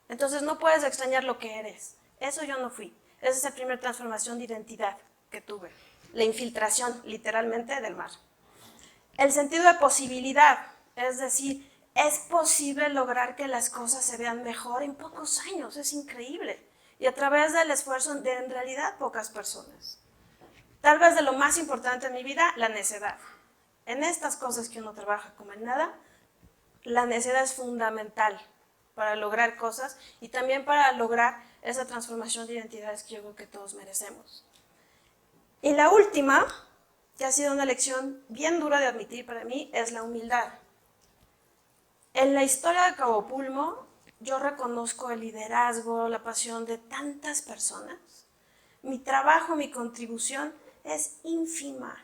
Entonces no puedes extrañar lo que eres. Eso yo no fui. Esa es la primera transformación de identidad que tuve. La infiltración, literalmente, del mar. El sentido de posibilidad, es decir, es posible lograr que las cosas se vean mejor en pocos años. Es increíble. Y a través del esfuerzo de, en realidad, pocas personas. Tal vez de lo más importante en mi vida, la necedad. En estas cosas que uno trabaja como en nada, la necedad es fundamental para lograr cosas y también para lograr esa transformación de identidades que yo creo que todos merecemos. Y la última, que ha sido una lección bien dura de admitir para mí, es la humildad. En la historia de Cabo Pulmo, yo reconozco el liderazgo, la pasión de tantas personas. Mi trabajo, mi contribución es ínfima.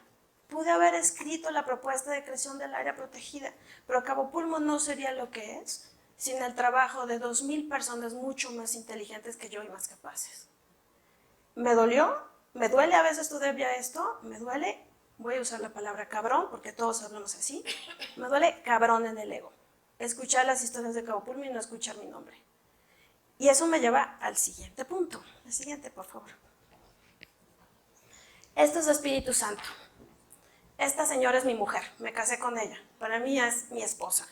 Pude haber escrito la propuesta de creación del área protegida, pero Cabo Pulmo no sería lo que es sin el trabajo de 2,000 personas mucho más inteligentes que yo y más capaces. ¿Me dolió? ¿Me duele a veces todavía esto? ¿Me duele? Voy a usar la palabra cabrón porque todos hablamos así. Me duele cabrón en el ego. escuchar las historias de Cabo Pulmo y no escuchar mi nombre. Y eso me lleva al siguiente punto. El siguiente, por favor. Esto es Espíritu Santo. Esta señora es mi mujer, me casé con ella. Para mí es mi esposa.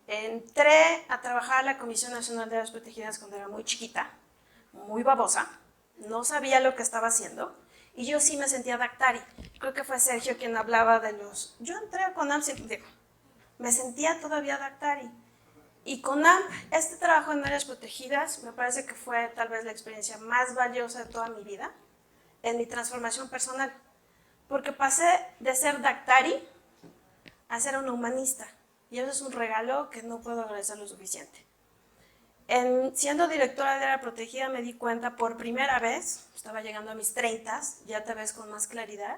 Entré a trabajar a la Comisión Nacional de Áreas Protegidas cuando era muy chiquita, muy babosa, no sabía lo que estaba haciendo y yo sí me sentía dactari. Creo que fue Sergio quien hablaba de los... Yo entré a CONAMP, me sentía todavía dactari. Y CONAMP, este trabajo en áreas protegidas, me parece que fue tal vez la experiencia más valiosa de toda mi vida en mi transformación personal. Porque pasé de ser dactari a ser una humanista. Y eso es un regalo que no puedo agradecer lo suficiente. Siendo directora de área protegida me di cuenta por primera vez, estaba llegando a mis 30, ya te ves con más claridad,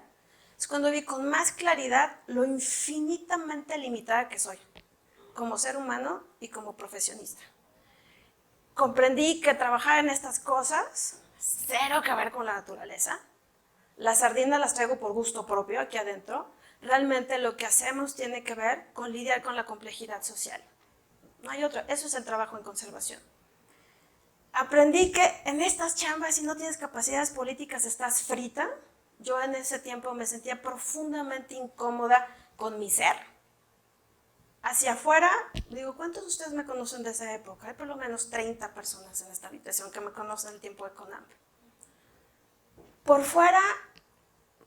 es cuando vi con más claridad lo infinitamente limitada que soy, como ser humano y como profesionista. Comprendí que trabajar en estas cosas, cero que ver con la naturaleza, las sardinas las traigo por gusto propio aquí adentro, realmente lo que hacemos tiene que ver con lidiar con la complejidad social. No hay otra, eso es el trabajo en conservación. Aprendí que en estas chambas, si no tienes capacidades políticas, estás frita. Yo en ese tiempo me sentía profundamente incómoda con mi ser. Hacia afuera, digo, ¿cuántos de ustedes me conocen de esa época? Hay por lo menos 30 personas en esta habitación que me conocen del tiempo de CONAMP. Por fuera,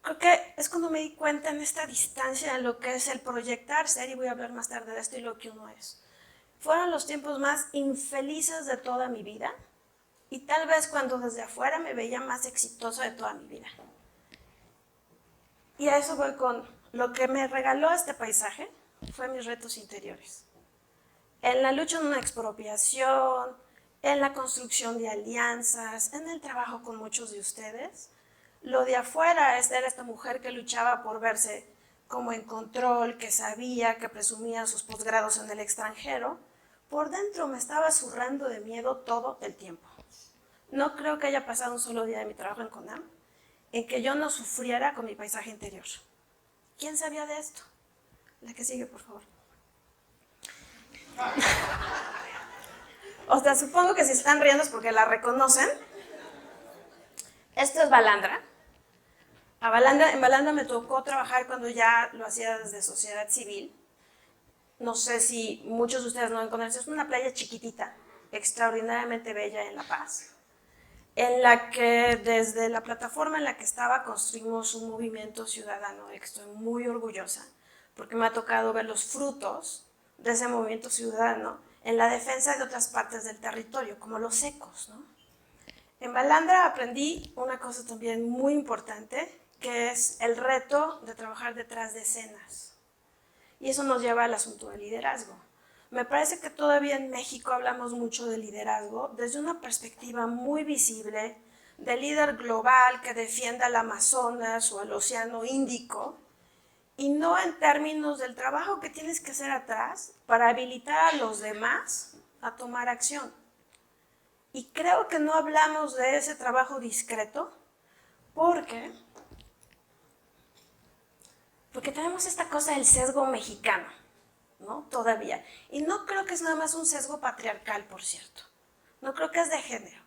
creo que es cuando me di cuenta en esta distancia de lo que es el proyectar ser, y voy a hablar más tarde de esto y lo que uno es. Fueron los tiempos más infelices de toda mi vida y tal vez cuando desde afuera me veía más exitosa de toda mi vida. Y a eso voy con lo que me regaló este paisaje, fue mis retos interiores. En la lucha en una expropiación, en la construcción de alianzas, en el trabajo con muchos de ustedes, lo de afuera es ser esta mujer que luchaba por verse como en control, que sabía, que presumía sus posgrados en el extranjero. Por dentro me estaba zurrando de miedo todo el tiempo. No creo que haya pasado un solo día de mi trabajo en CONAMP en que yo no sufriera con mi paisaje interior. ¿Quién sabía de esto? La que sigue, por favor. O sea, supongo que si están riendo es porque la reconocen. Esto es Balandra. En Balandra me tocó trabajar cuando ya lo hacía desde sociedad civil. No sé si muchos de ustedes no han conocido. Es una playa chiquitita, extraordinariamente bella en La Paz, en la que desde la plataforma en la que estaba construimos un movimiento ciudadano del que estoy muy orgullosa, porque me ha tocado ver los frutos de ese movimiento ciudadano en la defensa de otras partes del territorio, como los ecos, ¿no? En Balandra aprendí una cosa también muy importante, que es el reto de trabajar detrás de escenas. Y eso nos lleva al asunto del liderazgo. Me parece que todavía en México hablamos mucho de liderazgo desde una perspectiva muy visible, de líder global que defienda al Amazonas o al Océano Índico, y no en términos del trabajo que tienes que hacer atrás para habilitar a los demás a tomar acción. Y creo que no hablamos de ese trabajo discreto porque tenemos esta cosa del sesgo mexicano, ¿no? Todavía. Y no creo que es nada más un sesgo patriarcal, por cierto. No creo que es de género.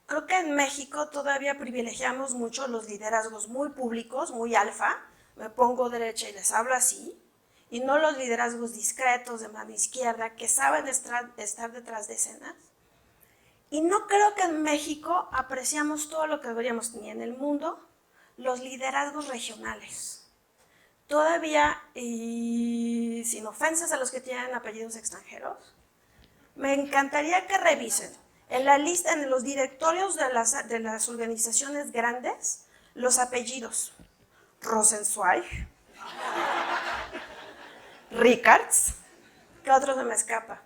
Creo que en México todavía privilegiamos mucho los liderazgos muy públicos, muy alfa, me pongo derecha y les hablo así, y no los liderazgos discretos de mano izquierda que saben estar detrás de escenas. Y no creo que en México apreciamos todo lo que deberíamos, ni en el mundo, los liderazgos regionales. Todavía, y sin ofensas a los que tienen apellidos extranjeros, me encantaría que revisen en la lista, en los directorios de las organizaciones grandes, los apellidos. Rosenzweig, Rickards, ¿qué otro se me escapa?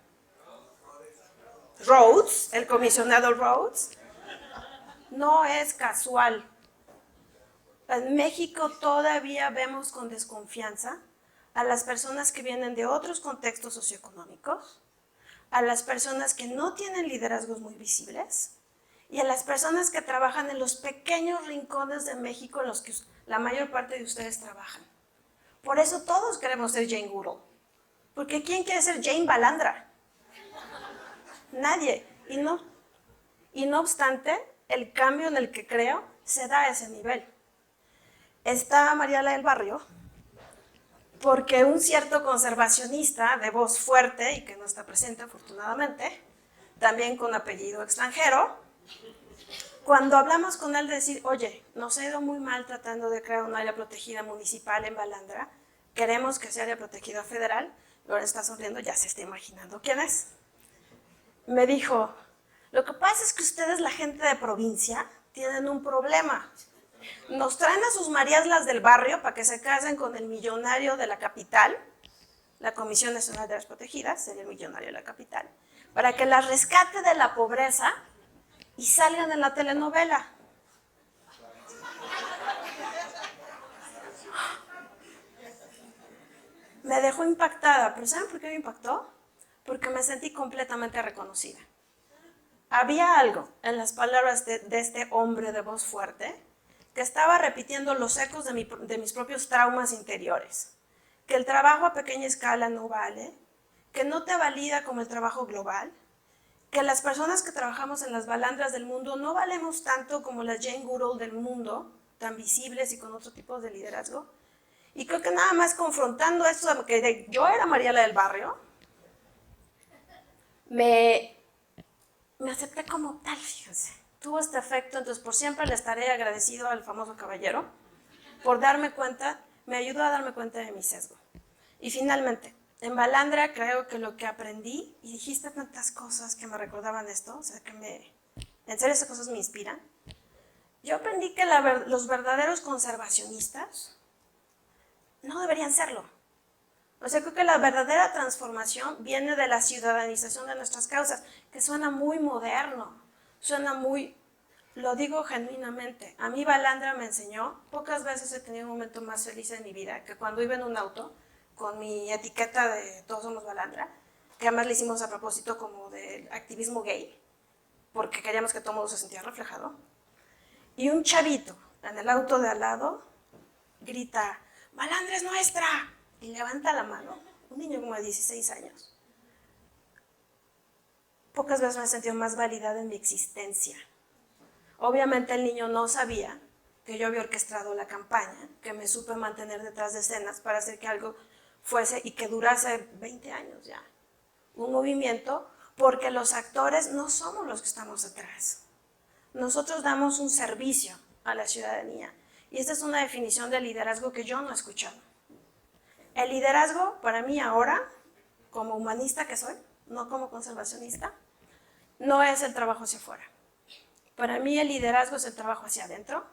Rhodes, el comisionado Rhodes. No es casual. En México todavía vemos con desconfianza a las personas que vienen de otros contextos socioeconómicos, a las personas que no tienen liderazgos muy visibles y a las personas que trabajan en los pequeños rincones de México en los que la mayor parte de ustedes trabajan. Por eso todos queremos ser Jane Goodall. Porque ¿quién quiere ser Jane Balandra? Nadie. Y no obstante, el cambio en el que creo se da a ese nivel. Está Mariela del Barrio, porque un cierto conservacionista de voz fuerte, y que no está presente afortunadamente, también con apellido extranjero, cuando hablamos con él de decir, oye, nos ha ido muy mal tratando de crear una área protegida municipal en Balandra, queremos que sea área protegida federal, y ahora está sonriendo, ya se está imaginando quién es. Me dijo, lo que pasa es que ustedes, la gente de provincia, tienen un problema. Nos traen a sus Marías del barrio para que se casen con el millonario de la capital, la Comisión Nacional de Áreas Protegidas, sería el millonario de la capital, para que las rescate de la pobreza y salgan en la telenovela. Me dejó impactada, pero ¿saben por qué me impactó? Porque me sentí completamente reconocida. Había algo en las palabras de este hombre de voz fuerte que estaba repitiendo los ecos de mis propios traumas interiores. Que el trabajo a pequeña escala no vale, que no te valida como el trabajo global, que las personas que trabajamos en las balandras del mundo no valemos tanto como las Jane Goodall del mundo, tan visibles y con otro tipo de liderazgo. Y creo que nada más confrontando esto, que yo era Mariela del Barrio, me acepté como tal, fíjense. Tuvo este efecto, entonces por siempre le estaré agradecido al famoso caballero por darme cuenta, me ayudó a darme cuenta de mi sesgo. Y finalmente, en Balandra creo que lo que aprendí, y dijiste tantas cosas que me recordaban esto, o sea, en serio esas cosas me inspiran. Yo aprendí que los verdaderos conservacionistas no deberían serlo. O sea, creo que la verdadera transformación viene de la ciudadanización de nuestras causas, que suena muy moderno, suena muy, lo digo genuinamente. A mí Balandra me enseñó, pocas veces he tenido un momento más feliz en mi vida que cuando iba en un auto con mi etiqueta de Todos Somos Balandra, que además le hicimos a propósito como del activismo gay, porque queríamos que todo el mundo se sintiera reflejado. Y un chavito en el auto de al lado grita, ¡Balandra es nuestra! Y levanta la mano, un niño como de 16 años. Pocas veces me he sentido más validada en mi existencia. Obviamente el niño no sabía que yo había orquestado la campaña, que me supe mantener detrás de escenas para hacer que algo fuese y que durase 20 años ya. Un movimiento, porque los actores no somos los que estamos detrás. Nosotros damos un servicio a la ciudadanía. Y esta es una definición de liderazgo que yo no he escuchado. El liderazgo, para mí ahora, como humanista que soy, no como conservacionista, no es el trabajo hacia afuera. Para mí el liderazgo es el trabajo hacia adentro,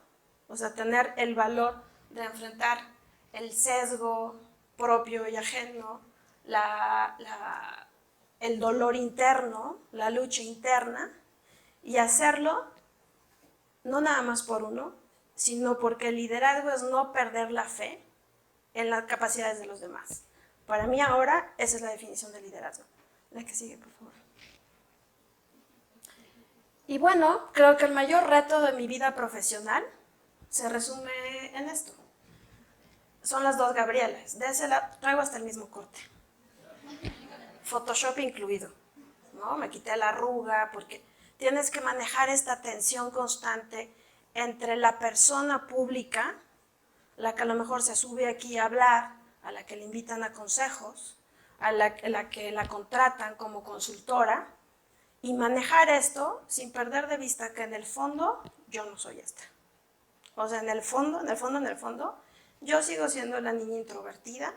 o sea, tener el valor de enfrentar el sesgo propio y ajeno, el dolor interno, la lucha interna, y hacerlo no nada más por uno, sino porque el liderazgo es no perder la fe en las capacidades de los demás. Para mí ahora esa es la definición de liderazgo. La que sigue, por favor. Y bueno, creo que el mayor reto de mi vida profesional se resume en esto. Son las dos Gabrielas. De ese lado traigo hasta el mismo corte. Photoshop incluido, ¿no? Me quité la arruga porque tienes que manejar esta tensión constante entre la persona pública, la que a lo mejor se sube aquí a hablar, a la que le invitan a consejos, a la que la contratan como consultora, y manejar esto sin perder de vista que en el fondo yo no soy esta. O sea, en el fondo, yo sigo siendo la niña introvertida,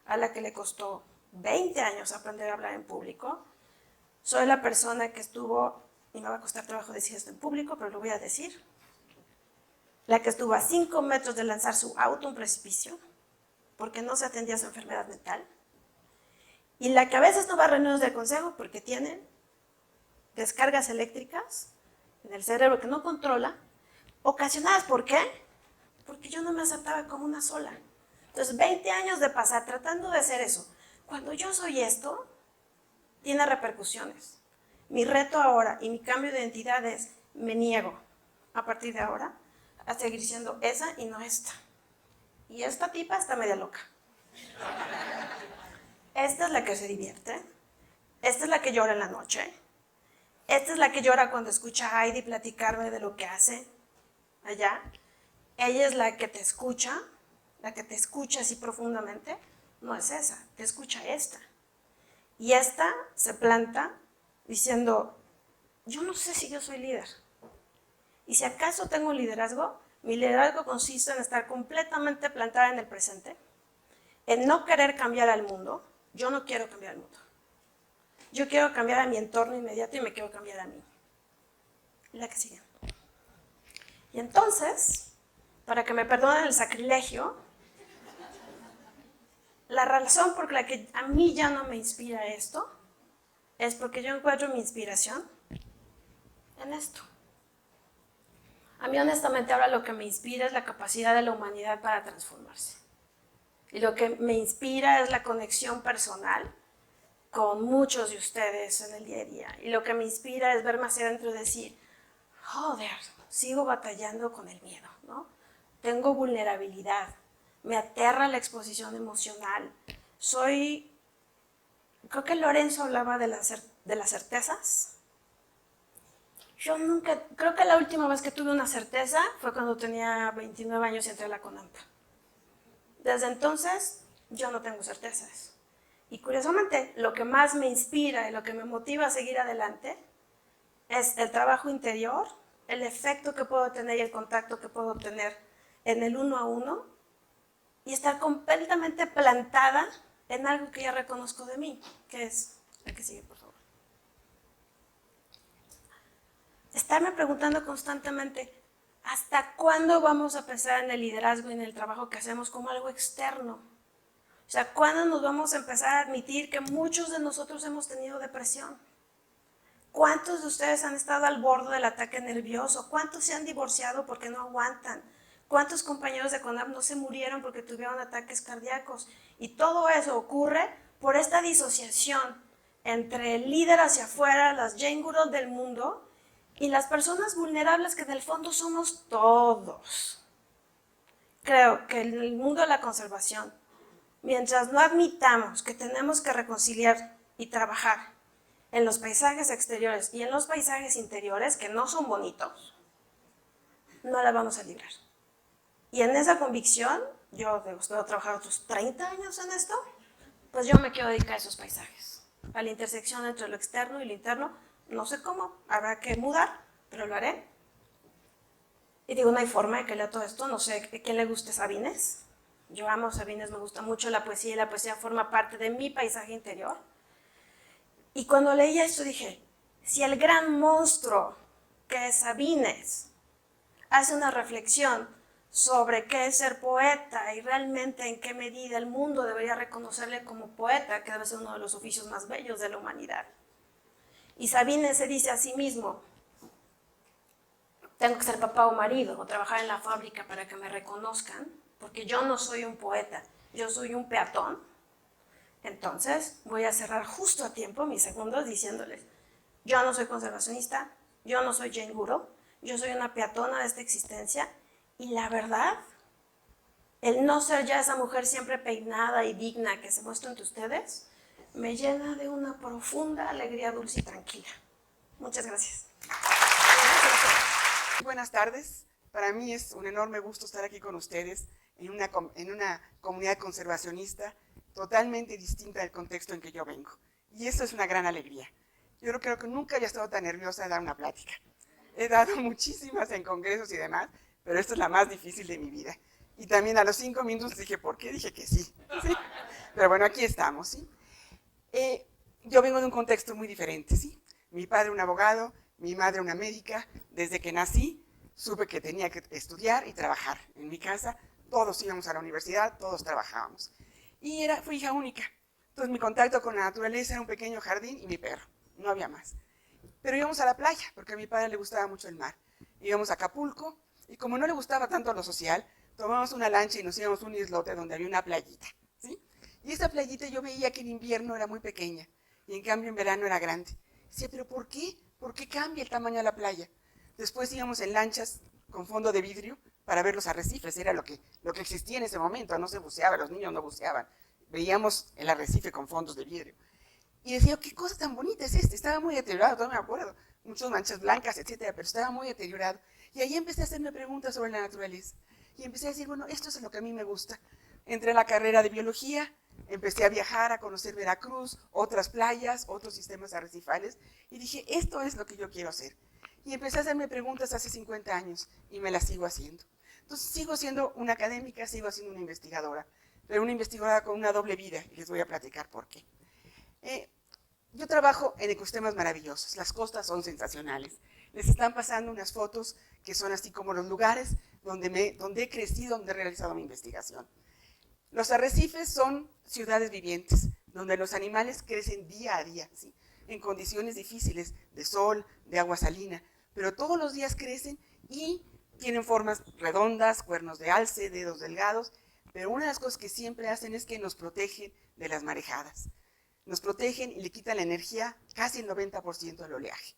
a la que le costó 20 años aprender a hablar en público. Soy la persona que estuvo, y me va a costar trabajo decir esto en público, pero lo voy a decir, la que estuvo a 5 metros de lanzar su auto a un precipicio, porque no se atendía a su enfermedad mental, y la que a veces no va a reuniones de consejo porque tienen descargas eléctricas en el cerebro que no controla, ocasionadas, ¿por qué? Porque yo no me aceptaba como una sola. Entonces, 20 años de pasar tratando de hacer eso. Cuando yo soy esto, tiene repercusiones. Mi reto ahora y mi cambio de identidad es, me niego a partir de ahora a seguir siendo esa y no esta. Y esta tipa está media loca. Esta es la que se divierte. Esta es la que llora en la noche. Esta es la que llora cuando escucha a Heidi platicarme de lo que hace allá. Ella es la que te escucha así profundamente. No es esa, te escucha esta. Y esta se planta diciendo, yo no sé si yo soy líder. Y si acaso tengo un liderazgo, mi liderazgo consiste en estar completamente plantada en el presente, en no querer cambiar al mundo. Yo no quiero cambiar al mundo. Yo quiero cambiar a mi entorno inmediato y me quiero cambiar a mí. La que sigue. Y entonces, para que me perdonen el sacrilegio, la razón por la que a mí ya no me inspira esto es porque yo encuentro mi inspiración en esto. A mí honestamente ahora lo que me inspira es la capacidad de la humanidad para transformarse. Y lo que me inspira es la conexión personal con muchos de ustedes en el día a día. Y lo que me inspira es verme hacia adentro y decir, joder, sigo batallando con el miedo, ¿no? Tengo vulnerabilidad, me aterra la exposición emocional. Creo que Lorenzo hablaba de las certezas. Yo nunca, creo que la última vez que tuve una certeza fue cuando tenía 29 años y entré a la CONAMPA. Desde entonces, yo no tengo certezas. Y curiosamente, lo que más me inspira y lo que me motiva a seguir adelante es el trabajo interior, el efecto que puedo tener y el contacto que puedo tener en el uno a uno y estar completamente plantada en algo que ya reconozco de mí, que es el que sigue, por favor. Estarme preguntando constantemente, ¿hasta cuándo vamos a pensar en el liderazgo y en el trabajo que hacemos como algo externo? O sea, ¿cuándo nos vamos a empezar a admitir que muchos de nosotros hemos tenido depresión? ¿Cuántos de ustedes han estado al borde del ataque nervioso? ¿Cuántos se han divorciado porque no aguantan? ¿Cuántos compañeros de CONAMP no se murieron porque tuvieron ataques cardíacos? Y todo eso ocurre por esta disociación entre el líder hacia afuera, las Jane Goodall del mundo, y las personas vulnerables que en el fondo somos todos. Creo que en el mundo de la conservación, mientras no admitamos que tenemos que reconciliar y trabajar en los paisajes exteriores y en los paisajes interiores, que no son bonitos, no la vamos a librar. Y en esa convicción, yo después de trabajar otros 30 años en esto, pues yo me quiero dedicar a esos paisajes, a la intersección entre lo externo y lo interno. No sé cómo, habrá que mudar, pero lo haré. Y digo, no hay forma de que lea todo esto, no sé a quién le guste Sabines. Yo amo Sabines, me gusta mucho la poesía y la poesía forma parte de mi paisaje interior. Y cuando leí esto dije, si el gran monstruo que es Sabines hace una reflexión sobre qué es ser poeta y realmente en qué medida el mundo debería reconocerle como poeta, que debe ser uno de los oficios más bellos de la humanidad. Y Sabines se dice a sí mismo, tengo que ser papá o marido o trabajar en la fábrica para que me reconozcan, porque yo no soy un poeta, yo soy un peatón. Entonces voy a cerrar justo a tiempo mis segundos diciéndoles, yo no soy conservacionista, yo no soy Jane Goodall, yo soy una peatona de esta existencia. Y la verdad, el no ser ya esa mujer siempre peinada y digna que se muestra ante ustedes, me llena de una profunda alegría dulce y tranquila. Muchas gracias. Buenas tardes. Para mí es un enorme gusto estar aquí con ustedes en una comunidad conservacionista totalmente distinta del contexto en que yo vengo. Y esto es una gran alegría. Yo creo que nunca había estado tan nerviosa de dar una plática. He dado muchísimas en congresos y demás, pero esta es la más difícil de mi vida. Y también a los 5 minutos dije, ¿por qué? Dije que sí. ¿Sí? Pero bueno, aquí estamos, ¿sí? Yo vengo de un contexto muy diferente, ¿sí? Mi padre un abogado, mi madre una médica. Desde que nací, supe que tenía que estudiar y trabajar. En mi casa, todos íbamos a la universidad, todos trabajábamos. Y fui hija única. Entonces mi contacto con la naturaleza era un pequeño jardín y mi perro. No había más. Pero íbamos a la playa, porque a mi padre le gustaba mucho el mar. Íbamos a Acapulco, y como no le gustaba tanto lo social, tomábamos una lancha y nos íbamos a un islote donde había una playita, ¿sí? Y esa playita yo veía que en invierno era muy pequeña, y en cambio en verano era grande. Decía, ¿pero por qué? ¿Por qué cambia el tamaño de la playa? Después íbamos en lanchas con fondo de vidrio para ver los arrecifes, era lo que existía en ese momento, no se buceaba, los niños no buceaban. Veíamos el arrecife con fondos de vidrio. Y decía, ¿qué cosa tan bonita es esta? Estaba muy deteriorado, todavía me acuerdo. muchas manchas blancas, etcétera, pero estaba muy deteriorado. Y ahí empecé a hacerme preguntas sobre la naturaleza. Y empecé a decir, bueno, esto es lo que a mí me gusta. Entré a la carrera de biología, empecé a viajar, a conocer Veracruz, otras playas, otros sistemas arrecifales, y dije, esto es lo que yo quiero hacer. Y empecé a hacerme preguntas hace 50 años, y me las sigo haciendo. Entonces sigo siendo una académica, sigo siendo una investigadora, pero una investigadora con una doble vida, y les voy a platicar por qué. Yo trabajo en ecosistemas maravillosos, las costas son sensacionales. Les están pasando unas fotos que son así como los lugares donde he crecido, donde he realizado mi investigación. Los arrecifes son ciudades vivientes, donde los animales crecen día a día, ¿sí? En condiciones difíciles, de sol, de agua salina, pero todos los días crecen y tienen formas redondas, cuernos de alce, dedos delgados, pero una de las cosas que siempre hacen es que nos protegen de las marejadas. Nos protegen y le quitan la energía casi el 90% del oleaje.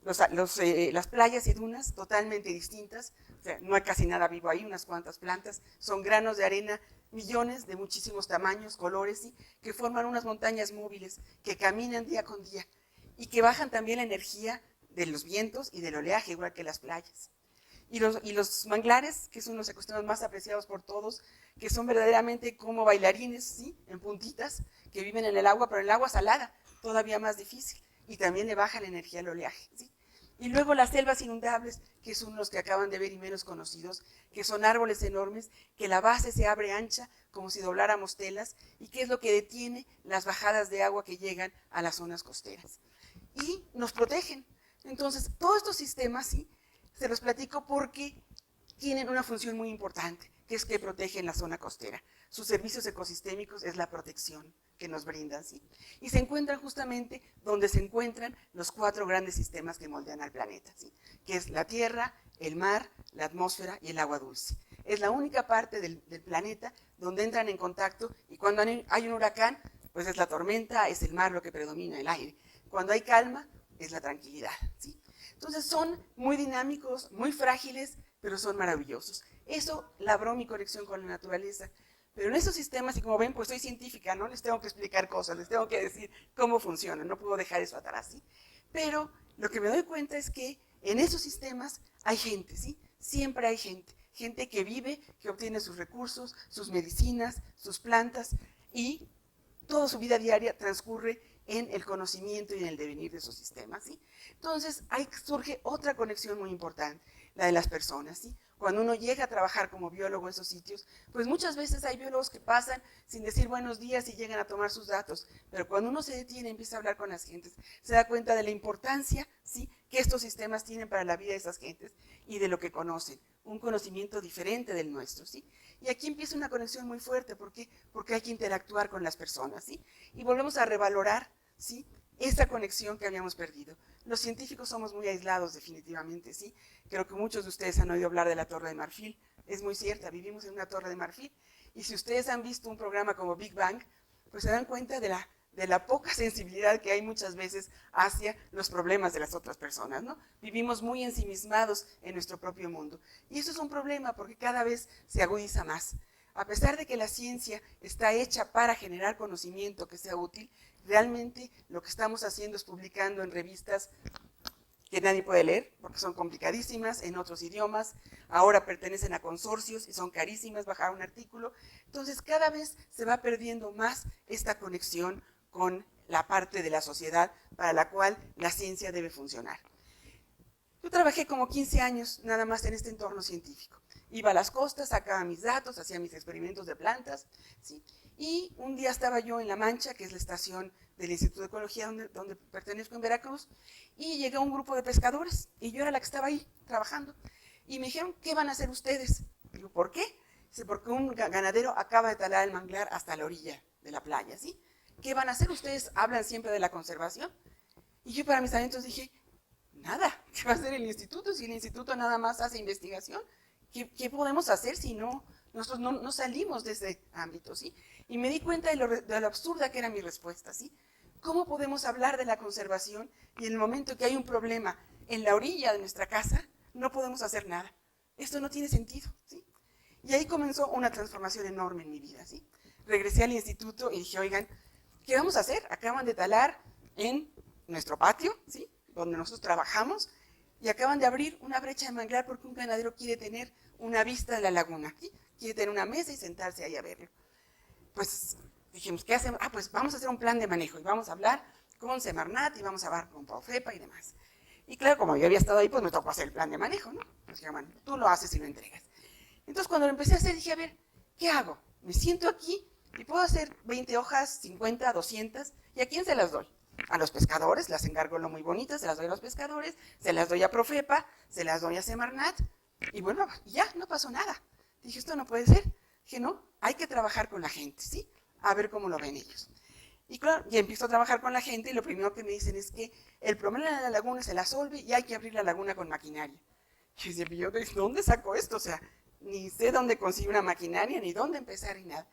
Las playas y dunas totalmente distintas, o sea, no hay casi nada vivo ahí, unas cuantas plantas, son granos de arena, millones de muchísimos tamaños, colores, ¿sí? Que forman unas montañas móviles que caminan día con día y que bajan también la energía de los vientos y del oleaje, igual que las playas. Y los manglares, que son los ecosistemas más apreciados por todos, que son verdaderamente como bailarines, ¿sí? En puntitas, que viven en el agua, pero en el agua salada, todavía más difícil, y también le baja la energía al oleaje, ¿sí? Y luego las selvas inundables, que son los que acaban de ver y menos conocidos, que son árboles enormes, que la base se abre ancha, como si dobláramos telas, y que es lo que detiene las bajadas de agua que llegan a las zonas costeras. Y nos protegen. Entonces, todos estos sistemas, ¿sí? Se los platico porque tienen una función muy importante, que es que protegen la zona costera. Sus servicios ecosistémicos es la protección que nos brindan, ¿sí? Y se encuentran justamente donde se encuentran los 4 grandes sistemas que moldean al planeta, ¿sí? Que es la tierra, el mar, la atmósfera y el agua dulce. Es la única parte del planeta donde entran en contacto, y cuando hay un huracán, pues es la tormenta, es el mar lo que predomina, el aire. Cuando hay calma, es la tranquilidad, ¿sí? Entonces son muy dinámicos, muy frágiles, pero son maravillosos. Eso labró mi conexión con la naturaleza. Pero en esos sistemas, y como ven, pues soy científica, no les tengo que explicar cosas, les tengo que decir cómo funcionan, no puedo dejar eso atrás, ¿sí? Pero lo que me doy cuenta es que en esos sistemas hay gente, ¿sí? Siempre hay gente. Gente que vive, que obtiene sus recursos, sus medicinas, sus plantas, y toda su vida diaria transcurre en el conocimiento y en el devenir de esos sistemas, ¿sí? Entonces, ahí surge otra conexión muy importante, la de las personas, ¿sí? Cuando uno llega a trabajar como biólogo en esos sitios, pues muchas veces hay biólogos que pasan sin decir buenos días y llegan a tomar sus datos, pero cuando uno se detiene y empieza a hablar con las gentes, se da cuenta de la importancia, ¿sí? Que estos sistemas tienen para la vida de esas gentes y de lo que conocen, un conocimiento diferente del nuestro, ¿sí? Y aquí empieza una conexión muy fuerte, ¿por qué? Porque hay que interactuar con las personas, ¿sí? Y volvemos a revalorar, ¿sí? Esta conexión que habíamos perdido. Los científicos somos muy aislados definitivamente, ¿sí? Creo que muchos de ustedes han oído hablar de la Torre de Marfil, es muy cierta, vivimos en una Torre de Marfil, y si ustedes han visto un programa como Big Bang, pues se dan cuenta de la poca sensibilidad que hay muchas veces hacia los problemas de las otras personas, ¿no? Vivimos muy ensimismados en nuestro propio mundo, y eso es un problema porque cada vez se agudiza más. A pesar de que la ciencia está hecha para generar conocimiento que sea útil, realmente lo que estamos haciendo es publicando en revistas que nadie puede leer, porque son complicadísimas, en otros idiomas, ahora pertenecen a consorcios y son carísimas bajar un artículo. Entonces cada vez se va perdiendo más esta conexión con la parte de la sociedad para la cual la ciencia debe funcionar. Yo trabajé como 15 años nada más en este entorno científico. Iba a las costas, sacaba mis datos, hacía mis experimentos de plantas, ¿sí? Y un día estaba yo en La Mancha, que es la estación del Instituto de Ecología donde pertenezco en Veracruz, y llegó un grupo de pescadores, y yo era la que estaba ahí trabajando. Y me dijeron, ¿qué van a hacer ustedes? Digo, ¿por qué? Dice, porque un ganadero acaba de talar el manglar hasta la orilla de la playa, ¿sí? ¿Qué van a hacer? Ustedes hablan siempre de la conservación. Y yo para mis talentos dije, nada, ¿qué va a hacer el instituto? Si el instituto nada más hace investigación, ¿qué podemos hacer si nosotros no salimos de ese ámbito, ¿sí? Y me di cuenta de lo absurda que era mi respuesta, ¿sí? ¿Cómo podemos hablar de la conservación y en el momento que hay un problema en la orilla de nuestra casa, no podemos hacer nada? Esto no tiene sentido, ¿sí? Y ahí comenzó una transformación enorme en mi vida, ¿sí? Regresé al instituto y dije, oigan, ¿qué vamos a hacer? Acaban de talar en nuestro patio, ¿sí? donde nosotros trabajamos, y acaban de abrir una brecha de manglar porque un ganadero quiere tener una vista de la laguna, ¿sí? Quiere tener una mesa y sentarse ahí a verlo. Pues dijimos, ¿qué hacemos? Pues vamos a hacer un plan de manejo y vamos a hablar con Semarnat y vamos a hablar con Profepa y demás. Y claro, como yo había estado ahí, pues me tocó hacer el plan de manejo, ¿no? Pues llaman, tú lo haces y lo entregas. Entonces cuando lo empecé a hacer dije, a ver, ¿qué hago? Me siento aquí y puedo hacer 20 hojas, 50, 200, ¿y a quién se las doy? A los pescadores, las encargo muy bonitas, se las doy a los pescadores, se las doy a Profepa, se las doy a Semarnat, y bueno, ya, no pasó nada. Dije, esto no puede ser. Dije, no, hay que trabajar con la gente, ¿sí? A ver cómo lo ven ellos. Y claro, y empiezo a trabajar con la gente y lo primero que me dicen es que el problema de la laguna se la solve y hay que abrir la laguna con maquinaria. Y yo decía, ¿dónde saco esto? O sea, ni sé dónde consigo una maquinaria, ni dónde empezar, ni nada.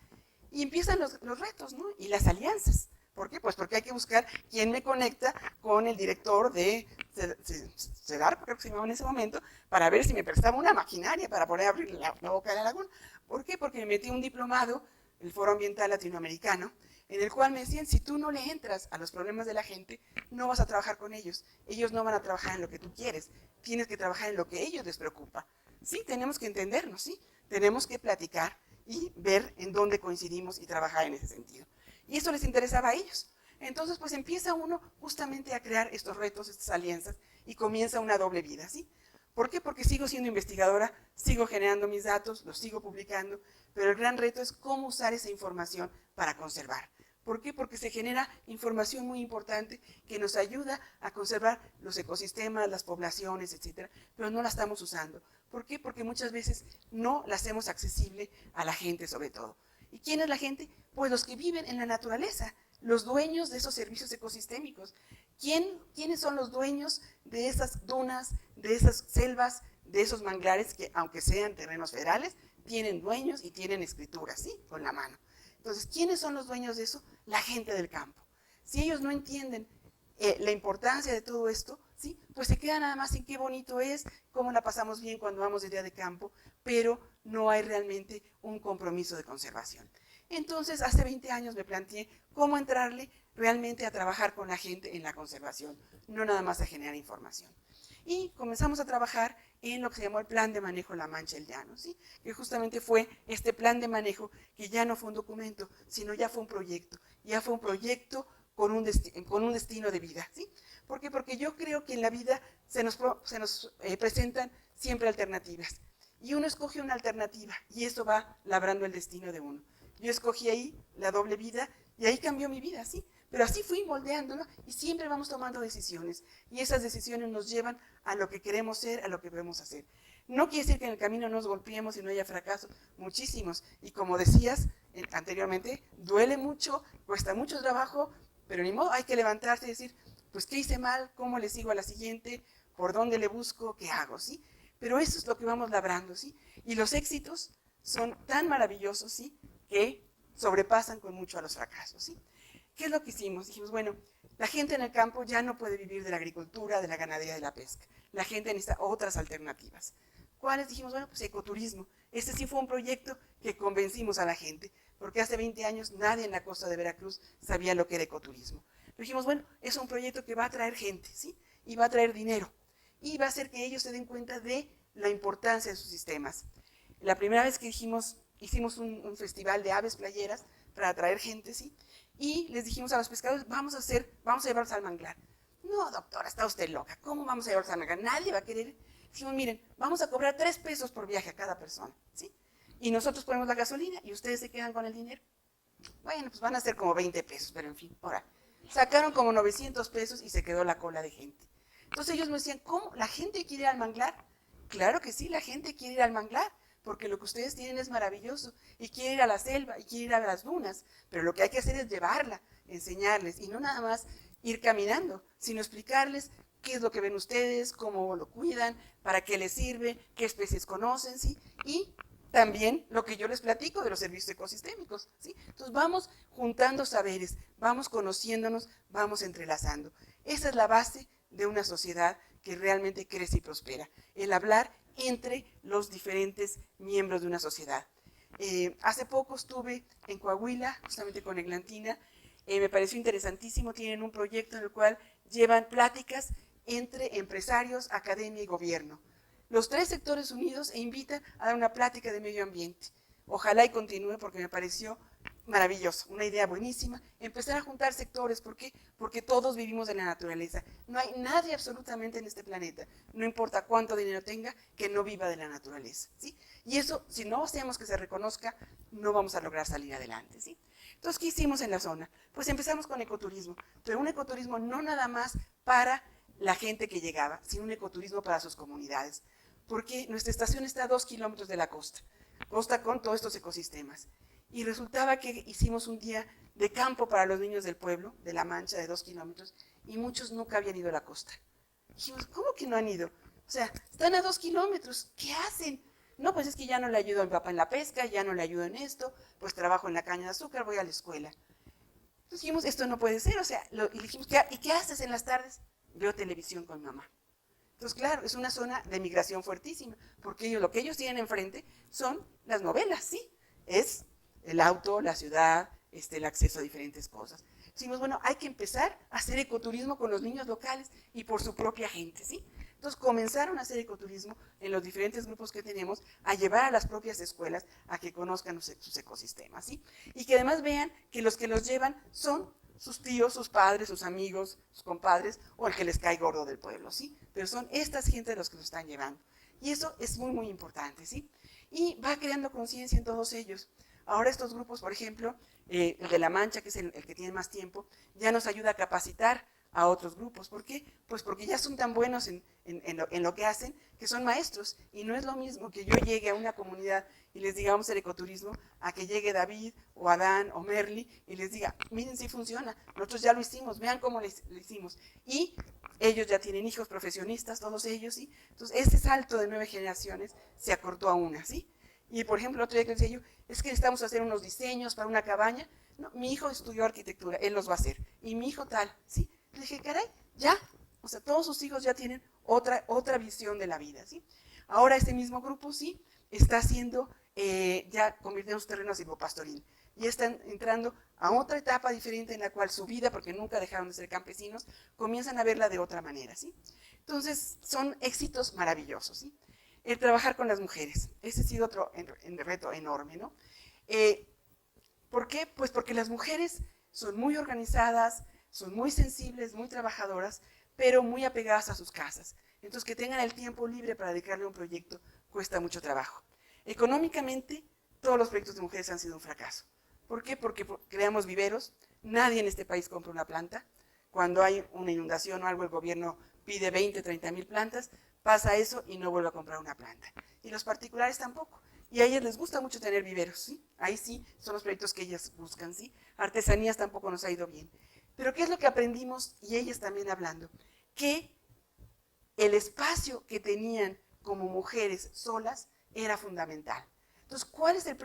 Y empiezan los retos, ¿no? Y las alianzas. ¿Por qué? Pues porque hay que buscar quién me conecta con el director de CEDAR, creo que se llamaba en ese momento, para ver si me prestaba una maquinaria para poder abrir la boca de la laguna. ¿Por qué? Porque me metí un diplomado, el Foro Ambiental Latinoamericano, en el cual me decían, si tú no le entras a los problemas de la gente, no vas a trabajar con ellos. Ellos no van a trabajar en lo que tú quieres. Tienes que trabajar en lo que a ellos les preocupa. Sí, tenemos que entendernos, sí. Tenemos que platicar y ver en dónde coincidimos y trabajar en ese sentido. Y eso les interesaba a ellos. Entonces, pues empieza uno justamente a crear estos retos, estas alianzas, y comienza una doble vida, ¿sí? ¿Por qué? Porque sigo siendo investigadora, sigo generando mis datos, los sigo publicando, pero el gran reto es cómo usar esa información para conservar. ¿Por qué? Porque se genera información muy importante que nos ayuda a conservar los ecosistemas, las poblaciones, etcétera, pero no la estamos usando. ¿Por qué? Porque muchas veces no la hacemos accesible a la gente sobre todo. ¿Y quién es la gente? Pues los que viven en la naturaleza, los dueños de esos servicios ecosistémicos. ¿Quiénes son los dueños de esas dunas, de esas selvas, de esos manglares que, aunque sean terrenos federales, tienen dueños y tienen escrituras, ¿sí? Con la mano. Entonces, ¿quiénes son los dueños de eso? La gente del campo. Si ellos no entienden la importancia de todo esto, ¿sí? Pues se queda nada más en qué bonito es, cómo la pasamos bien cuando vamos de día de campo, pero no hay realmente un compromiso de conservación. Entonces, hace 20 años me planteé cómo entrarle realmente a trabajar con la gente en la conservación, no nada más a generar información. Y comenzamos a trabajar en lo que se llamó el Plan de Manejo La Mancha del Llano, ¿sí? Que justamente fue este plan de manejo que ya no fue un documento, sino ya fue un proyecto. Ya fue un proyecto con un destino de vida, ¿sí? ¿Por qué? Porque yo creo que en la vida se nos presentan siempre alternativas. Y uno escoge una alternativa y eso va labrando el destino de uno. Yo escogí ahí la doble vida y ahí cambió mi vida, ¿sí? Pero así fui moldeándolo y siempre vamos tomando decisiones. Y esas decisiones nos llevan a lo que queremos ser, a lo que debemos hacer. No quiere decir que en el camino nos golpeemos y no haya fracasos, muchísimos. Y como decías anteriormente, duele mucho, cuesta mucho trabajo, pero ni modo, hay que levantarse y decir, pues, ¿qué hice mal? ¿Cómo le sigo a la siguiente? ¿Por dónde le busco? ¿Qué hago? ¿Sí? Pero eso es lo que vamos labrando, ¿sí? Y los éxitos son tan maravillosos, ¿sí? Que sobrepasan con mucho a los fracasos, ¿sí? ¿Qué es lo que hicimos? Dijimos, bueno, la gente en el campo ya no puede vivir de la agricultura, de la ganadería, de la pesca. La gente necesita otras alternativas. ¿Cuáles? Dijimos, bueno, pues ecoturismo. Este sí fue un proyecto que convencimos a la gente, porque hace 20 años nadie en la costa de Veracruz sabía lo que era ecoturismo. Pero dijimos, bueno, es un proyecto que va a atraer gente, ¿sí? Y va a traer dinero. Y va a hacer que ellos se den cuenta de la importancia de sus sistemas. La primera vez que hicimos un festival de aves playeras para atraer gente, ¿sí? Y les dijimos a los pescadores, vamos a llevarlos al manglar. No, doctora, está usted loca, ¿cómo vamos a llevarlos al manglar? Nadie va a querer. Dijimos, miren, vamos a cobrar 3 pesos por viaje a cada persona, ¿sí? Y nosotros ponemos la gasolina y ustedes se quedan con el dinero. Bueno, pues van a ser como 20 pesos, pero en fin, ahora. Sacaron como 900 pesos y se quedó la cola de gente. Entonces ellos me decían, ¿cómo? ¿La gente quiere ir al manglar? Claro que sí, la gente quiere ir al manglar, porque lo que ustedes tienen es maravilloso, y quiere ir a la selva, y quiere ir a las dunas, pero lo que hay que hacer es llevarla, enseñarles, y no nada más ir caminando, sino explicarles qué es lo que ven ustedes, cómo lo cuidan, para qué les sirve, qué especies conocen, ¿sí? Y también lo que yo les platico de los servicios ecosistémicos, ¿sí? Entonces vamos juntando saberes, vamos conociéndonos, vamos entrelazando. Esa es la base de una sociedad que realmente crece y prospera, el hablar entre los diferentes miembros de una sociedad. Hace poco estuve en Coahuila, justamente con Eglantina, me pareció interesantísimo, tienen un proyecto en el cual llevan pláticas entre empresarios, academia y gobierno. Los 3 sectores unidos e invitan a dar una plática de medio ambiente. Ojalá y continúe porque me pareció maravilloso, una idea buenísima. Empezar a juntar sectores, ¿por qué? Porque todos vivimos de la naturaleza. No hay nadie absolutamente en este planeta, no importa cuánto dinero tenga, que no viva de la naturaleza, ¿sí? Y eso, si no hacemos que se reconozca, no vamos a lograr salir adelante, ¿sí? Entonces, ¿qué hicimos en la zona? Pues empezamos con ecoturismo, pero un ecoturismo no nada más para la gente que llegaba, sino un ecoturismo para sus comunidades, porque nuestra estación está a 2 kilómetros de la costa con todos estos ecosistemas. Y resultaba que hicimos un día de campo para los niños del pueblo, de La Mancha, de 2 kilómetros, y muchos nunca habían ido a la costa. Dijimos, ¿cómo que no han ido? O sea, están a 2 kilómetros, ¿qué hacen? No, pues es que ya no le ayudo a mi papá en la pesca, ya no le ayudo en esto, pues trabajo en la caña de azúcar, voy a la escuela. Entonces dijimos, esto no puede ser, o sea, y dijimos, ¿y qué haces en las tardes? Veo televisión con mamá. Entonces, claro, es una zona de migración fuertísima, porque lo que ellos tienen enfrente son las novelas, ¿sí? Es el auto, la ciudad, el acceso a diferentes cosas. Decimos, bueno, hay que empezar a hacer ecoturismo con los niños locales y por su propia gente, ¿sí? Entonces comenzaron a hacer ecoturismo en los diferentes grupos que tenemos, a llevar a las propias escuelas a que conozcan sus ecosistemas, ¿sí? Y que además vean que los llevan son sus tíos, sus padres, sus amigos, sus compadres, o el que les cae gordo del pueblo, ¿sí? Pero son estas gentes los que los están llevando. Y eso es muy, muy importante, ¿sí? Y va creando conciencia en todos ellos. Ahora estos grupos, por ejemplo, el de La Mancha, que es el que tiene más tiempo, ya nos ayuda a capacitar a otros grupos. ¿Por qué? Pues porque ya son tan buenos en lo que hacen, que son maestros. Y no es lo mismo que yo llegue a una comunidad y les diga, vamos a hacer ecoturismo, a que llegue David, o Adán, o Merly, y les diga, miren si funciona, nosotros ya lo hicimos, vean cómo lo hicimos. Y ellos ya tienen hijos profesionistas, todos ellos, ¿sí? Entonces, ese salto de 9 generaciones se acortó a una, ¿sí? Y, por ejemplo, otro día que decía yo, es que necesitamos hacer unos diseños para una cabaña. No, mi hijo estudió arquitectura, él los va a hacer. Y mi hijo tal, ¿sí? Le dije, caray, ya. O sea, todos sus hijos ya tienen otra visión de la vida, ¿sí? Ahora este mismo grupo, sí, está haciendo, ya convirtiendo sus terrenos a silvopastoril. Y están entrando a otra etapa diferente en la cual su vida, porque nunca dejaron de ser campesinos, comienzan a verla de otra manera, ¿sí? Entonces, son éxitos maravillosos, ¿sí? El trabajar con las mujeres, ese ha sido otro reto enorme, ¿no? ¿Por qué? Pues porque las mujeres son muy organizadas, son muy sensibles, muy trabajadoras, pero muy apegadas a sus casas. Entonces, que tengan el tiempo libre para dedicarle a un proyecto cuesta mucho trabajo. Económicamente, todos los proyectos de mujeres han sido un fracaso. ¿Por qué? Porque creamos viveros, nadie en este país compra una planta. Cuando hay una inundación o algo, el gobierno pide 20, 30 mil plantas, pasa eso y no vuelve a comprar una planta. Y los particulares tampoco. Y a ellas les gusta mucho tener viveros, ¿sí? Ahí sí, son los proyectos que ellas buscan, ¿sí? Artesanías tampoco nos ha ido bien. Pero ¿qué es lo que aprendimos? Y ellas también hablando. Que el espacio que tenían como mujeres solas era fundamental. Entonces,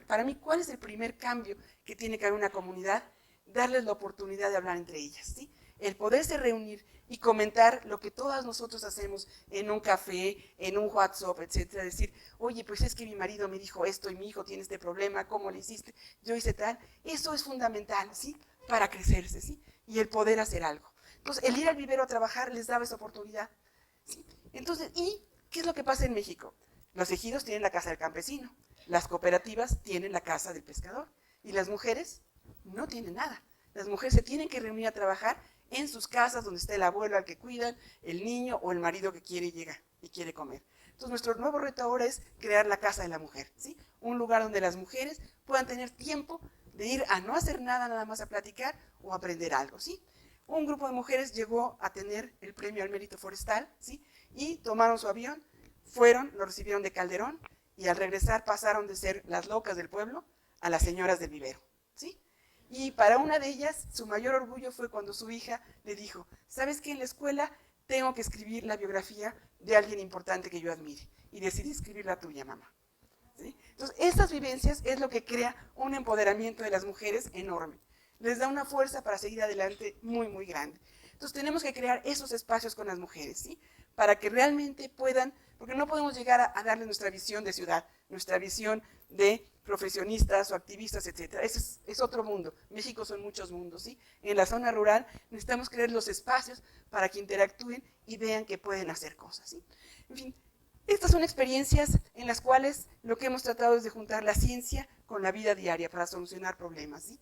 para mí, ¿cuál es el primer cambio que tiene que haber una comunidad? Darles la oportunidad de hablar entre ellas, ¿sí? El poderse reunir y comentar lo que todas nosotros hacemos en un café, en un WhatsApp, etcétera. Decir, oye, pues es que mi marido me dijo esto y mi hijo tiene este problema, ¿cómo le hiciste? Yo hice tal. Eso es fundamental, ¿sí? Para crecerse, ¿sí? Y el poder hacer algo. Entonces, el ir al vivero a trabajar les daba esa oportunidad, ¿sí? Entonces, ¿y qué es lo que pasa en México? Los ejidos tienen la casa del campesino, las cooperativas tienen la casa del pescador y las mujeres no tienen nada. Las mujeres se tienen que reunir a trabajar en sus casas donde está el abuelo al que cuidan, el niño o el marido que quiere llegar y quiere comer. Entonces nuestro nuevo reto ahora es crear la casa de la mujer, ¿sí? Un lugar donde las mujeres puedan tener tiempo de ir a no hacer nada más a platicar o a aprender algo, ¿sí? Un grupo de mujeres llegó a tener el premio al mérito forestal, ¿sí? Y tomaron su avión, fueron, lo recibieron de Calderón y al regresar pasaron de ser las locas del pueblo a las señoras del vivero, ¿sí? Y para una de ellas, su mayor orgullo fue cuando su hija le dijo, ¿sabes qué? En la escuela tengo que escribir la biografía de alguien importante que yo admire. Y decidí escribir la tuya, mamá. ¿Sí? Entonces, estas vivencias es lo que crea un empoderamiento de las mujeres enorme. Les da una fuerza para seguir adelante muy, muy grande. Entonces, tenemos que crear esos espacios con las mujeres, ¿sí? Para que realmente puedan, porque no podemos llegar a darles nuestra visión de ciudad, nuestra visión de profesionistas o activistas, etc. Ese es otro mundo. México son muchos mundos, ¿sí? En la zona rural necesitamos crear los espacios para que interactúen y vean que pueden hacer cosas, ¿sí? En fin, estas son experiencias en las cuales lo que hemos tratado es de juntar la ciencia con la vida diaria para solucionar problemas, ¿sí?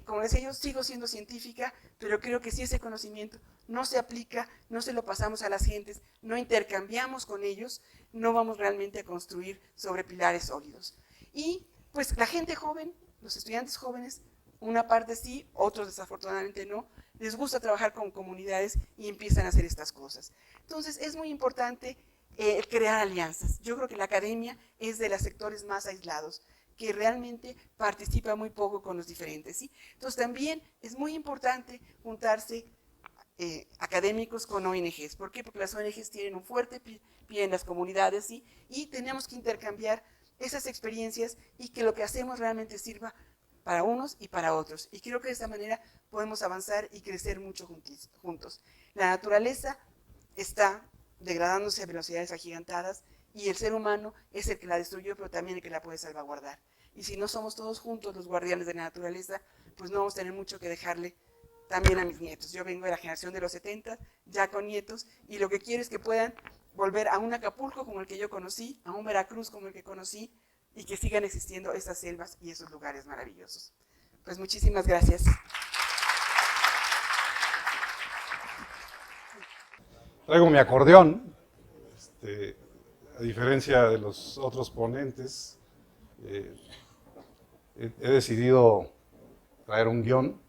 Como decía yo, sigo siendo científica, pero creo que si ese conocimiento no se aplica, no se lo pasamos a las gentes, no intercambiamos con ellos, no vamos realmente a construir sobre pilares sólidos. Y pues la gente joven, los estudiantes jóvenes, una parte sí, otros desafortunadamente no, les gusta trabajar con comunidades y empiezan a hacer estas cosas. Entonces es muy importante crear alianzas. Yo creo que la academia es de los sectores más aislados, que realmente participa muy poco con los diferentes, ¿sí? Entonces también es muy importante juntarse académicos con ONGs. ¿Por qué? Porque las ONGs tienen un fuerte pie en las comunidades, ¿sí? Y tenemos que intercambiar esas experiencias y que lo que hacemos realmente sirva para unos y para otros. Y creo que de esta manera podemos avanzar y crecer mucho juntos. La naturaleza está degradándose a velocidades agigantadas y el ser humano es el que la destruyó, pero también el que la puede salvaguardar. Y si no somos todos juntos los guardianes de la naturaleza, pues no vamos a tener mucho que dejarle también a mis nietos. Yo vengo de la generación de los 70, ya con nietos, y lo que quiero es que puedan volver a un Acapulco como el que yo conocí, a un Veracruz como el que conocí, y que sigan existiendo esas selvas y esos lugares maravillosos. Pues muchísimas gracias. Traigo mi acordeón, a diferencia de los otros ponentes, he decidido traer un guión,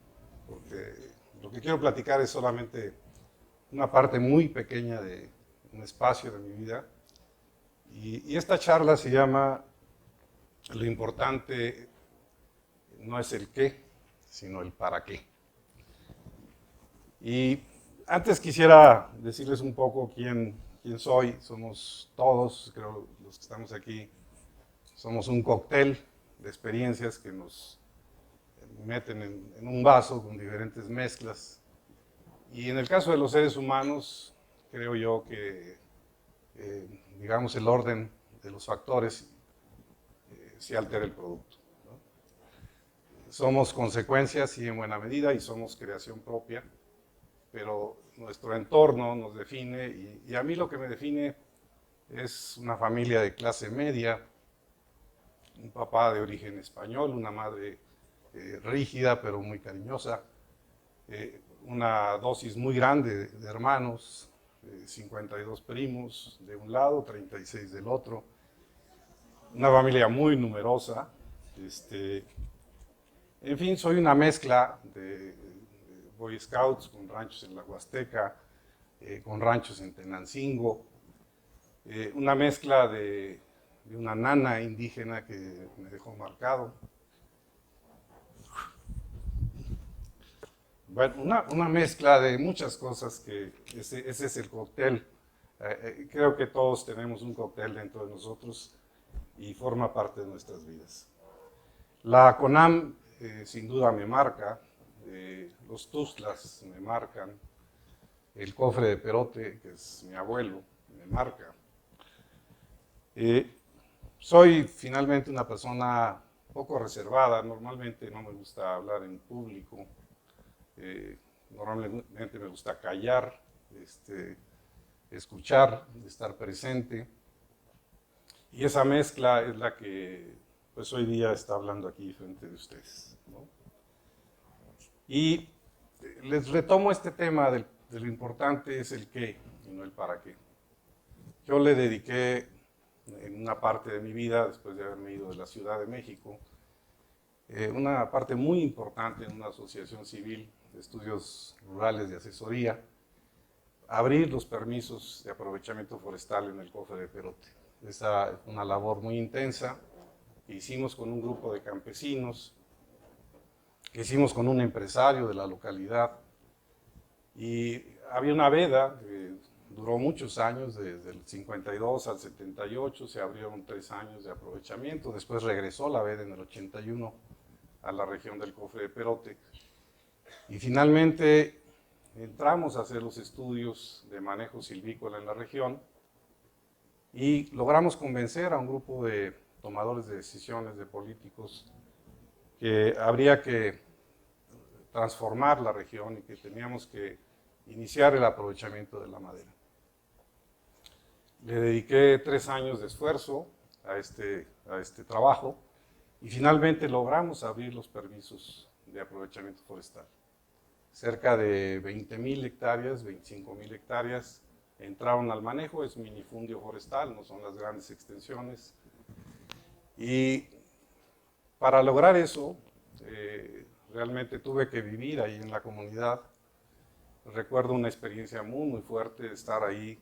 porque lo que quiero platicar es solamente una parte muy pequeña de un espacio de mi vida, y esta charla se llama Lo importante no es el qué, sino el para qué. Y antes quisiera decirles un poco quién soy. Somos todos, creo, los que estamos aquí, somos un cóctel de experiencias que nos meten en un vaso con diferentes mezclas. Y en el caso de los seres humanos, creo yo que, digamos, el orden de los factores sí altera el producto, ¿no? Somos consecuencias, sí, en buena medida, y somos creación propia, pero nuestro entorno nos define, y a mí lo que me define es una familia de clase media, un papá de origen español, una madre rígida pero muy cariñosa, una dosis muy grande de hermanos, 52 primos de un lado, 36 del otro, una familia muy numerosa. En fin, soy una mezcla de Boy Scouts con ranchos en la Huasteca, con ranchos en Tenancingo, una mezcla de una nana indígena que me dejó marcado. Bueno, una mezcla de muchas cosas que ese es el cóctel. Creo que todos tenemos un cóctel dentro de nosotros y forma parte de nuestras vidas. La CONAM sin duda me marca, los Tuxtlas me marcan, el cofre de Perote, que es mi abuelo, me marca. Soy finalmente una persona poco reservada, normalmente no me gusta hablar en público, normalmente me gusta callar, escuchar, estar presente, y esa mezcla es la que pues hoy día está hablando aquí frente de ustedes, ¿no? Y les retomo este tema de lo importante es el qué y no el para qué. Yo le dediqué en una parte de mi vida, después de haberme ido de la Ciudad de México, una parte muy importante en una asociación civil de estudios rurales de asesoría, abrir los permisos de aprovechamiento forestal en el cofre de Perote. Esa es una labor muy intensa que hicimos con un grupo de campesinos, que hicimos con un empresario de la localidad, y había una veda que duró muchos años, desde el 52 al 78, se abrieron 3 años de aprovechamiento, después regresó la veda en el 81 a la región del cofre de Perote, y finalmente entramos a hacer los estudios de manejo silvícola en la región, y logramos convencer a un grupo de tomadores de decisiones, de políticos, que habría que transformar la región y que teníamos que iniciar el aprovechamiento de la madera. Le dediqué 3 años de esfuerzo a este trabajo y finalmente logramos abrir los permisos de aprovechamiento forestal. Cerca de 20,000 hectáreas, 25,000 hectáreas entraron al manejo, es minifundio forestal, no son las grandes extensiones. Y para lograr eso, realmente tuve que vivir ahí en la comunidad. Recuerdo una experiencia muy fuerte de estar ahí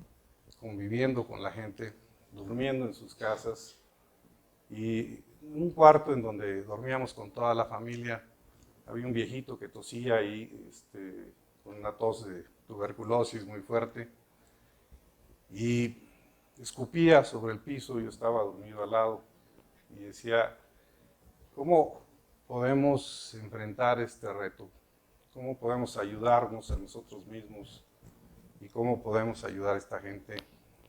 conviviendo con la gente, durmiendo en sus casas, y un cuarto en donde dormíamos con toda la familia. Había un viejito que tosía ahí con una tos de tuberculosis muy fuerte y escupía sobre el piso. Yo estaba dormido al lado y decía, ¿cómo podemos enfrentar este reto? ¿Cómo podemos ayudarnos a nosotros mismos? ¿Y cómo podemos ayudar a esta gente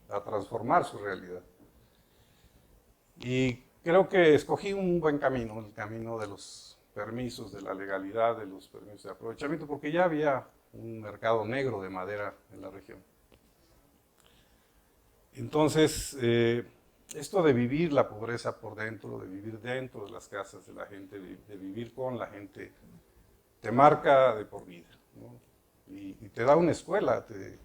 a transformar su realidad? Y creo que escogí un buen camino, el camino de los permisos, de la legalidad, de los permisos de aprovechamiento, porque ya había un mercado negro de madera en la región. Entonces, esto de vivir la pobreza por dentro, de vivir dentro de las casas de la gente, de vivir con la gente, te marca de por vida, ¿no? Y te da una escuela, te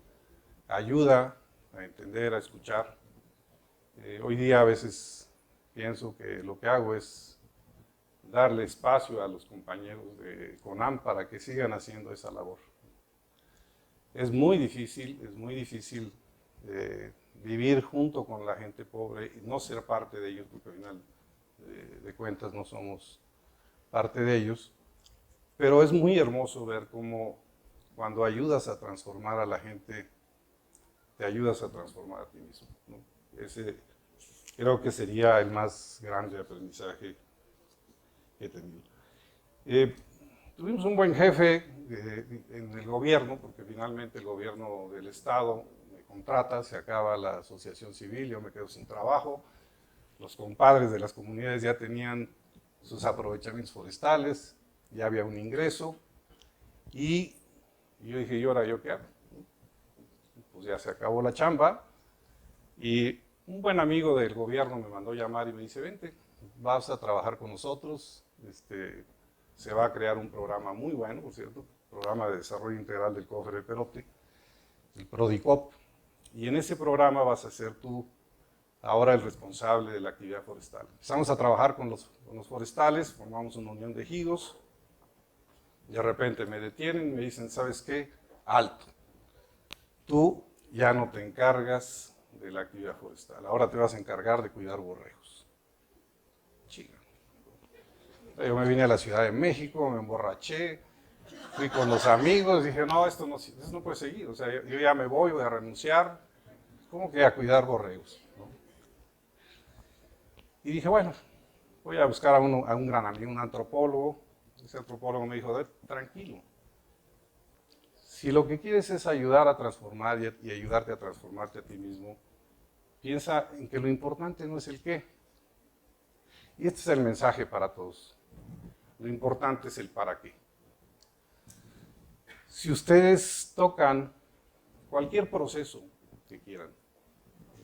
ayuda a entender, a escuchar. Hoy día a veces pienso que lo que hago es darle espacio a los compañeros de CONAM para que sigan haciendo esa labor. Es muy difícil vivir junto con la gente pobre y no ser parte de ellos, porque al final de cuentas no somos parte de ellos, pero es muy hermoso ver cómo cuando ayudas a transformar a la gente, te ayudas a transformar a ti mismo, ¿no? Ese creo que sería el más grande aprendizaje que he tenido. Tuvimos un buen jefe en el gobierno, porque finalmente el gobierno del Estado me contrata, se acaba la asociación civil, yo me quedo sin trabajo, los compadres de las comunidades ya tenían sus aprovechamientos forestales, ya había un ingreso, y yo dije, ¿y ahora yo qué hago? Pues ya se acabó la chamba, y un buen amigo del gobierno me mandó llamar y me dice, vente, vas a trabajar con nosotros, se va a crear un programa muy bueno, por cierto, programa de desarrollo integral del Cofre de Perote, el PRODICOP, y en ese programa vas a ser tú ahora el responsable de la actividad forestal. Empezamos a trabajar con los forestales, formamos una unión de ejidos, de repente me detienen y me dicen, ¿sabes qué? Alto, tú ya no te encargas de la actividad forestal, ahora te vas a encargar de cuidar borregos. Chica. Yo me vine a la Ciudad de México, me emborraché, fui con los amigos, dije, no, esto no puede seguir, o sea, yo ya me voy a renunciar, ¿cómo que a cuidar borregos? ¿No? Y dije, bueno, voy a buscar a un gran amigo, un antropólogo. Ese antropólogo me dijo, tranquilo, si lo que quieres es ayudar a transformar y ayudarte a transformarte a ti mismo, piensa en que lo importante no es el qué. Y este es el mensaje para todos. Lo importante es el para qué. Si ustedes tocan cualquier proceso que quieran,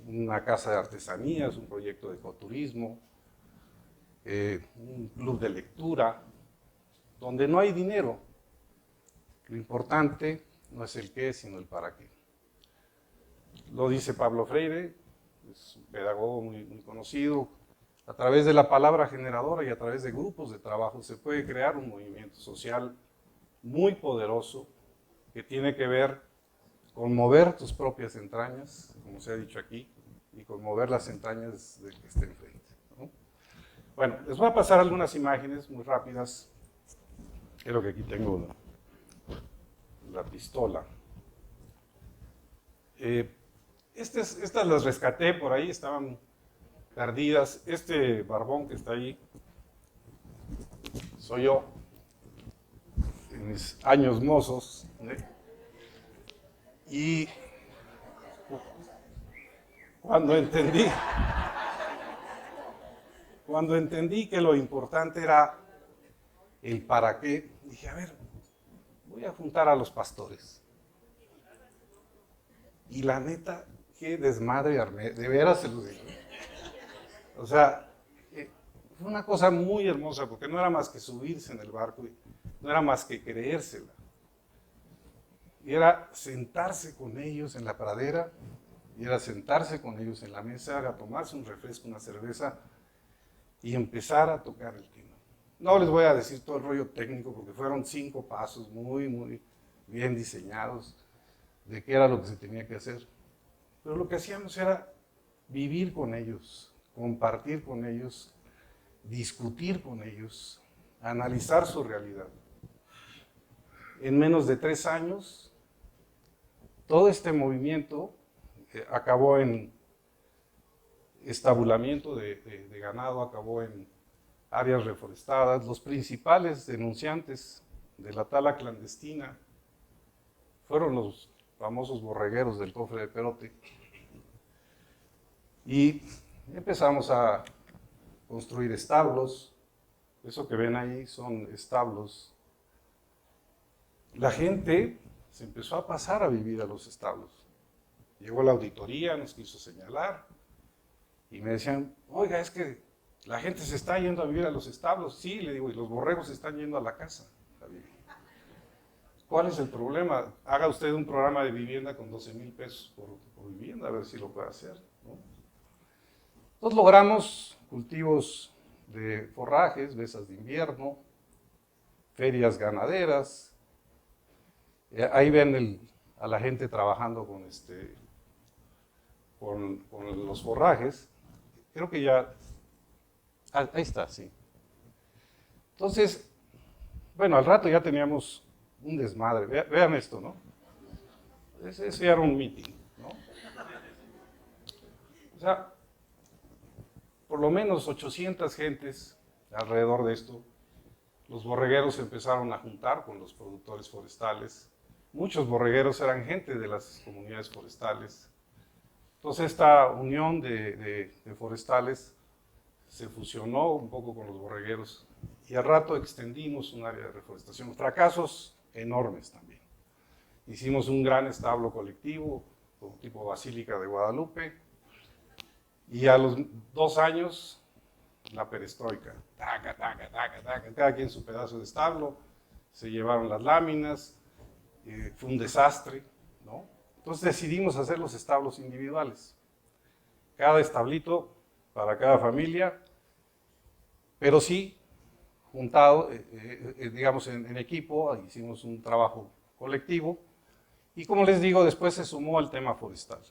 una casa de artesanías, un proyecto de ecoturismo, un club de lectura, donde no hay dinero, lo importante no es el qué, sino el para qué. Lo dice Pablo Freire, es un pedagogo muy conocido. A través de la palabra generadora y a través de grupos de trabajo se puede crear un movimiento social muy poderoso que tiene que ver con mover tus propias entrañas, como se ha dicho aquí, y con mover las entrañas del que esté enfrente, ¿no? Bueno, les voy a pasar algunas imágenes muy rápidas. Creo que aquí tengo la pistola. Estas las rescaté por ahí, estaban perdidas. Este barbón que está ahí soy yo en mis años mozos, ¿eh? Y cuando entendí Cuando entendí que lo importante era el para qué, dije, a ver, voy a juntar a los pastores. Y la neta, qué desmadre armé, de veras se lo digo. O sea, fue una cosa muy hermosa, porque no era más que subirse en el barco, no era más que creérsela. Y era sentarse con ellos en la pradera, y era sentarse con ellos en la mesa, a tomarse un refresco, una cerveza, y empezar a tocar el tema. No les voy a decir todo el rollo técnico, porque fueron 5 pasos muy bien diseñados de qué era lo que se tenía que hacer. Pero lo que hacíamos era vivir con ellos, compartir con ellos, discutir con ellos, analizar su realidad. En menos de 3 años, todo este movimiento acabó en estabulamiento de ganado, acabó en áreas reforestadas. Los principales denunciantes de la tala clandestina fueron los famosos borregueros del cofre de Perote. Y empezamos a construir establos. Eso que ven ahí son establos. La gente se empezó a pasar a vivir a los establos. Llegó la auditoría, nos quiso señalar y me decían, oiga, es que la gente se está yendo a vivir a los establos. Sí, le digo, y los borregos se están yendo a la casa a vivir. ¿Cuál es el problema? Haga usted un programa de vivienda con 12,000 pesos por vivienda, a ver si lo puede hacer, ¿no? Entonces logramos cultivos de forrajes, mesas de invierno, ferias ganaderas. Ahí ven a la gente trabajando con los forrajes. Creo que ya... ahí está, sí. Entonces, bueno, al rato ya teníamos un desmadre. Vean esto, ¿no? Ese era un meeting, ¿no? O sea, por lo menos 800 gentes alrededor de esto. Los borregueros se empezaron a juntar con los productores forestales. Muchos borregueros eran gente de las comunidades forestales. Entonces esta unión de forestales se fusionó un poco con los borregueros y al rato extendimos un área de reforestación. Fracasos enormes también. Hicimos un gran establo colectivo, tipo Basílica de Guadalupe, y a los 2 años, la perestroika. Taca, taca, taca, taca, cada quien su pedazo de establo, se llevaron las láminas, fue un desastre, ¿no? Entonces decidimos hacer los establos individuales. Cada establito para cada familia, pero sí juntado, digamos, en equipo, hicimos un trabajo colectivo. Y como les digo, después se sumó el tema forestal.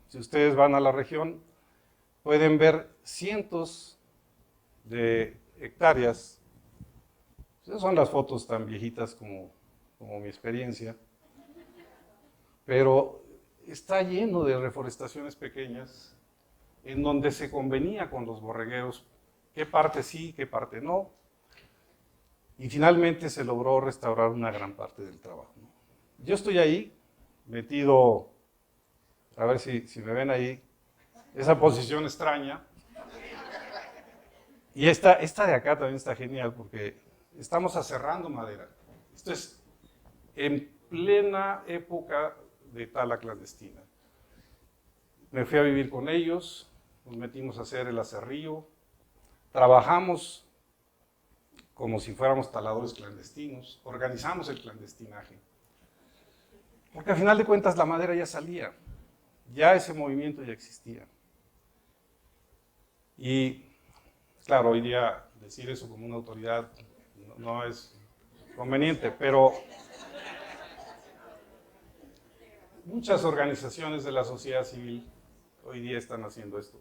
Si ustedes van a la región, pueden ver cientos de hectáreas. Esas son las fotos tan viejitas como mi experiencia. Pero está lleno de reforestaciones pequeñas en donde se convenía con los borregueros qué parte sí, qué parte no. Y finalmente se logró restaurar una gran parte del trabajo, ¿no? Yo estoy ahí, metido, a ver si me ven ahí, esa posición extraña. Y esta de acá también está genial porque estamos aserrando madera. Esto es en plena época de tala clandestina. Me fui a vivir con ellos, nos metimos a hacer el aserrío, trabajamos como si fuéramos taladores clandestinos, organizamos el clandestinaje. Porque al final de cuentas la madera ya salía, ya ese movimiento ya existía. Y claro, hoy día decir eso como una autoridad no es conveniente, pero muchas organizaciones de la sociedad civil hoy día están haciendo esto,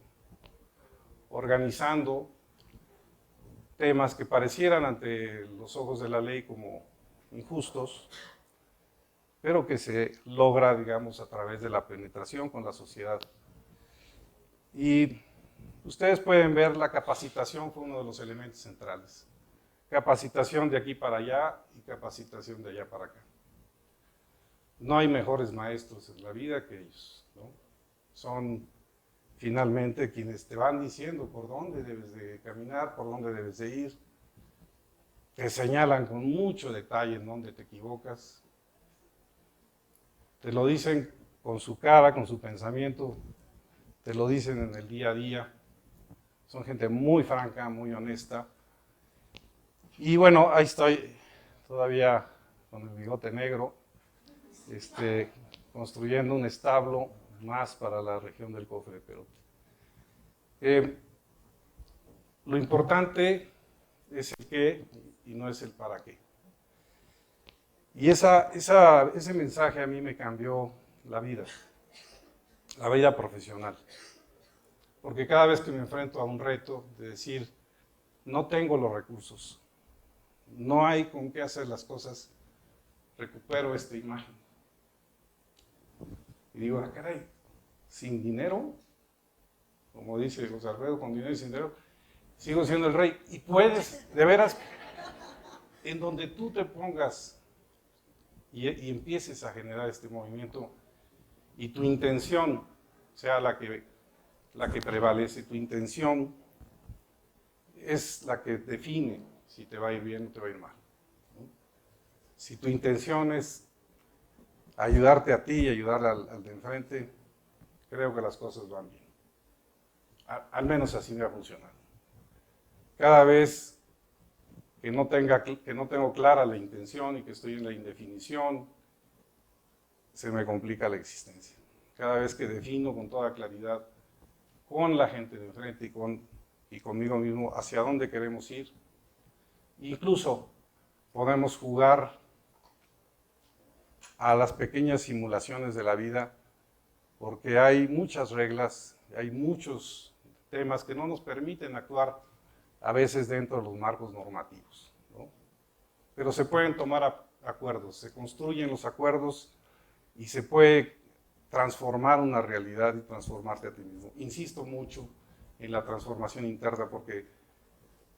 organizando temas que parecieran ante los ojos de la ley como injustos, pero que se logra, digamos, a través de la penetración con la sociedad. Y ustedes pueden ver, la capacitación fue uno de los elementos centrales. Capacitación de aquí para allá y capacitación de allá para acá. No hay mejores maestros en la vida que ellos, ¿no? Son finalmente quienes te van diciendo por dónde debes de caminar, por dónde debes de ir, te señalan con mucho detalle en dónde te equivocas, te lo dicen con su cara, con su pensamiento, te lo dicen en el día a día, son gente muy franca, muy honesta. Y bueno, ahí estoy todavía con el bigote negro, construyendo un establo más para la región del Cofre de Perote. Lo importante es el qué y no es el para qué. Y ese mensaje a mí me cambió la vida profesional. Porque cada vez que me enfrento a un reto de decir, no tengo los recursos, no hay con qué hacer las cosas, recupero esta imagen. Y digo, ah, caray, sin dinero, como dice José Alfredo, con dinero y sin dinero, sigo siendo el rey. Y puedes, de veras, en donde tú te pongas y empieces a generar este movimiento y tu intención sea la que prevalece, tu intención es la que define si te va a ir bien o te va a ir mal. Si tu intención es ayudarte a ti y ayudar al de enfrente, creo que las cosas van bien. Al menos así me ha funcionado. Cada vez que no tengo clara la intención y que estoy en la indefinición, se me complica la existencia. Cada vez que defino con toda claridad con la gente de enfrente y conmigo mismo hacia dónde queremos ir, incluso podemos jugar a las pequeñas simulaciones de la vida, porque hay muchas reglas, hay muchos temas que no nos permiten actuar a veces dentro de los marcos normativos, ¿no? Pero se pueden tomar acuerdos, se construyen los acuerdos y se puede transformar una realidad y transformarte a ti mismo. Insisto mucho en la transformación interna porque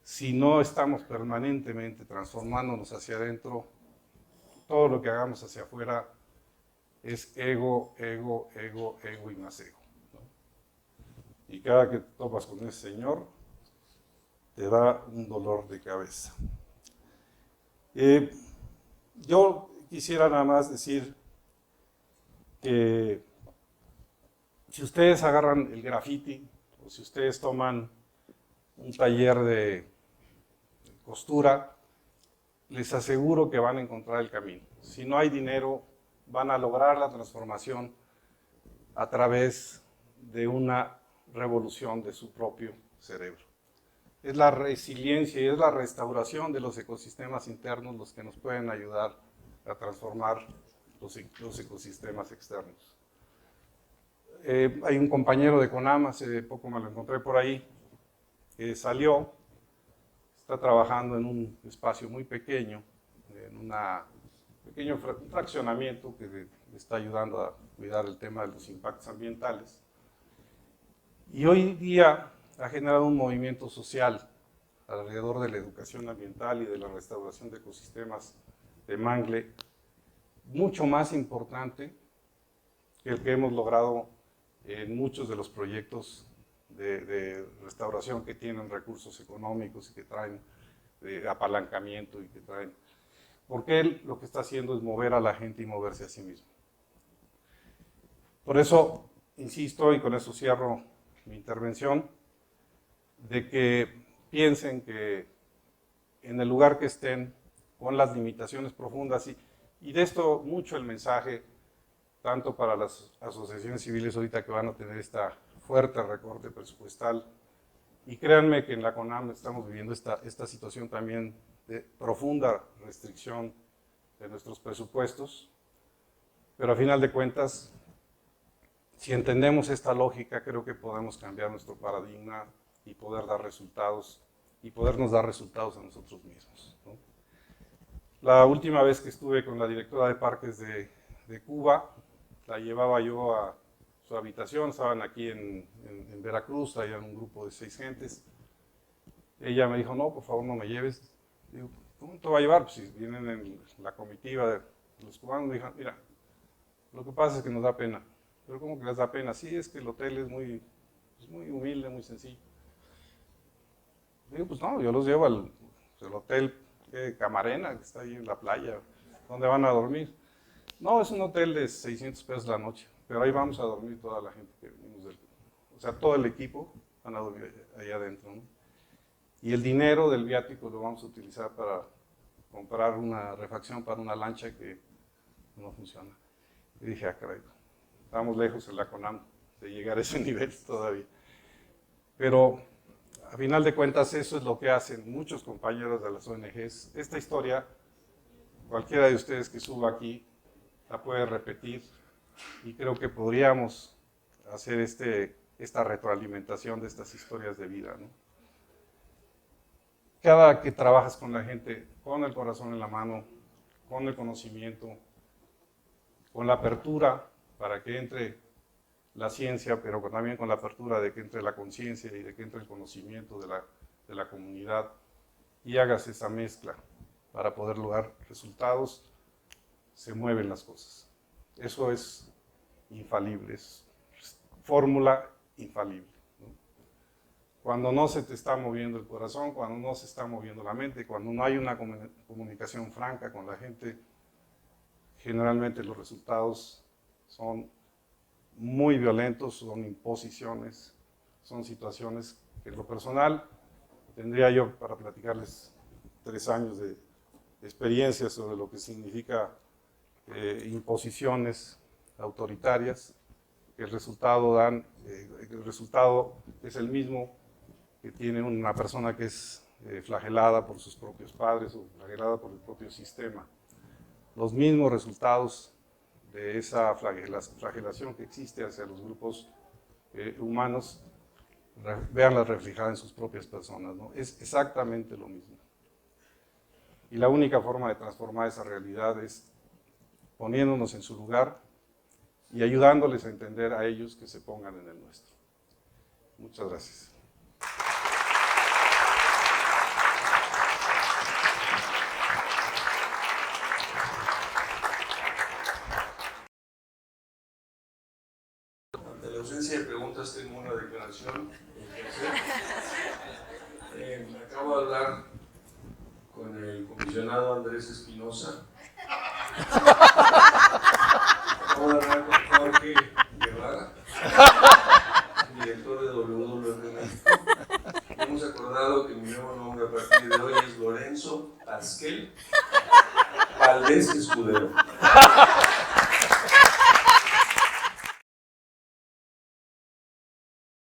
si no estamos permanentemente transformándonos hacia adentro, todo lo que hagamos hacia afuera es ego, ego, ego, ego y más ego, ¿no? Y cada que topas con ese señor, te da un dolor de cabeza. Yo quisiera nada más decir que si ustedes agarran el graffiti o si ustedes toman un taller de costura, les aseguro que van a encontrar el camino. Si no hay dinero, van a lograr la transformación a través de una revolución de su propio cerebro. Es la resiliencia y es la restauración de los ecosistemas internos los que nos pueden ayudar a transformar los ecosistemas externos. Hay un compañero de CONAM, hace poco me lo encontré por ahí, que salió, está trabajando en un espacio muy pequeño, en un pequeño fraccionamiento que le está ayudando a cuidar el tema de los impactos ambientales. Y hoy día ha generado un movimiento social alrededor de la educación ambiental y de la restauración de ecosistemas de mangle, mucho más importante que el que hemos logrado en muchos de los proyectos de restauración que tienen recursos económicos y que traen apalancamiento y que traen... Porque él lo que está haciendo es mover a la gente y moverse a sí mismo. Por eso insisto, y con eso cierro mi intervención, de que piensen que en el lugar que estén, con las limitaciones profundas, y de esto mucho el mensaje, tanto para las asociaciones civiles ahorita que van a tener esta fuerte recorte presupuestal, y créanme que en la CONAM estamos viviendo esta situación también de profunda restricción de nuestros presupuestos, pero a final de cuentas, si entendemos esta lógica, creo que podemos cambiar nuestro paradigma y poder dar resultados, y podernos dar resultados a nosotros mismos, ¿no? La última vez que estuve con la directora de parques de Cuba, la llevaba yo a su habitación, estaban aquí en Veracruz, traían un grupo de 6 gentes. Ella me dijo, no, por favor no me lleves. Digo, ¿cómo te va a llevar? Pues si vienen en la comitiva de los cubanos. Me dijo, mira, lo que pasa es que nos da pena. ¿Pero cómo que les da pena? Sí, es que el hotel es muy pues, muy humilde, muy sencillo. Digo, pues no, yo los llevo al hotel Camarena, que está ahí en la playa, ¿dónde van a dormir? No, es un hotel de 600 pesos la noche, pero ahí vamos a dormir toda la gente que venimos o sea, todo el equipo van a dormir ahí adentro, ¿no? Y el dinero del viático lo vamos a utilizar para comprar una refacción para una lancha que no funciona. Y dije, ah, caray, estamos lejos en la CONAM de llegar a ese nivel todavía. Pero a final de cuentas eso es lo que hacen muchos compañeros de las ONGs. Esta historia, cualquiera de ustedes que suba aquí la puede repetir y creo que podríamos hacer esta retroalimentación de estas historias de vida, ¿no? Cada que trabajas con la gente, con el corazón en la mano, con el conocimiento, con la apertura para que entre la ciencia, pero también con la apertura de que entre la conciencia y de que entre el conocimiento de la comunidad y hagas esa mezcla para poder lograr resultados, se mueven las cosas. Eso es infalible, es fórmula infalible, ¿no? Cuando no se te está moviendo el corazón, cuando no se está moviendo la mente, cuando no hay una comunicación franca con la gente, generalmente los resultados son muy violentos, son imposiciones, son situaciones que en lo personal tendría yo para platicarles 3 años de experiencia sobre lo que significa imposiciones autoritarias, que el resultado es el mismo que tiene una persona que es flagelada por sus propios padres o flagelada por el propio sistema. Los mismos resultados de esa flagelación que existe hacia los grupos humanos, véanla reflejada en sus propias personas, ¿no? Es exactamente lo mismo. Y la única forma de transformar esa realidad es poniéndonos en su lugar y ayudándoles a entender a ellos que se pongan en el nuestro. Muchas gracias. Ante la ausencia de preguntas, tengo una declaración que hacer. Acabo de hablar con el comisionado Andrés Espinosa. Acabo de hablar con Jorge Guevara, director de WWF México. Hemos acordado que mi nuevo nombre a partir de hoy es Lorenzo Pasquel Valdés Escudero.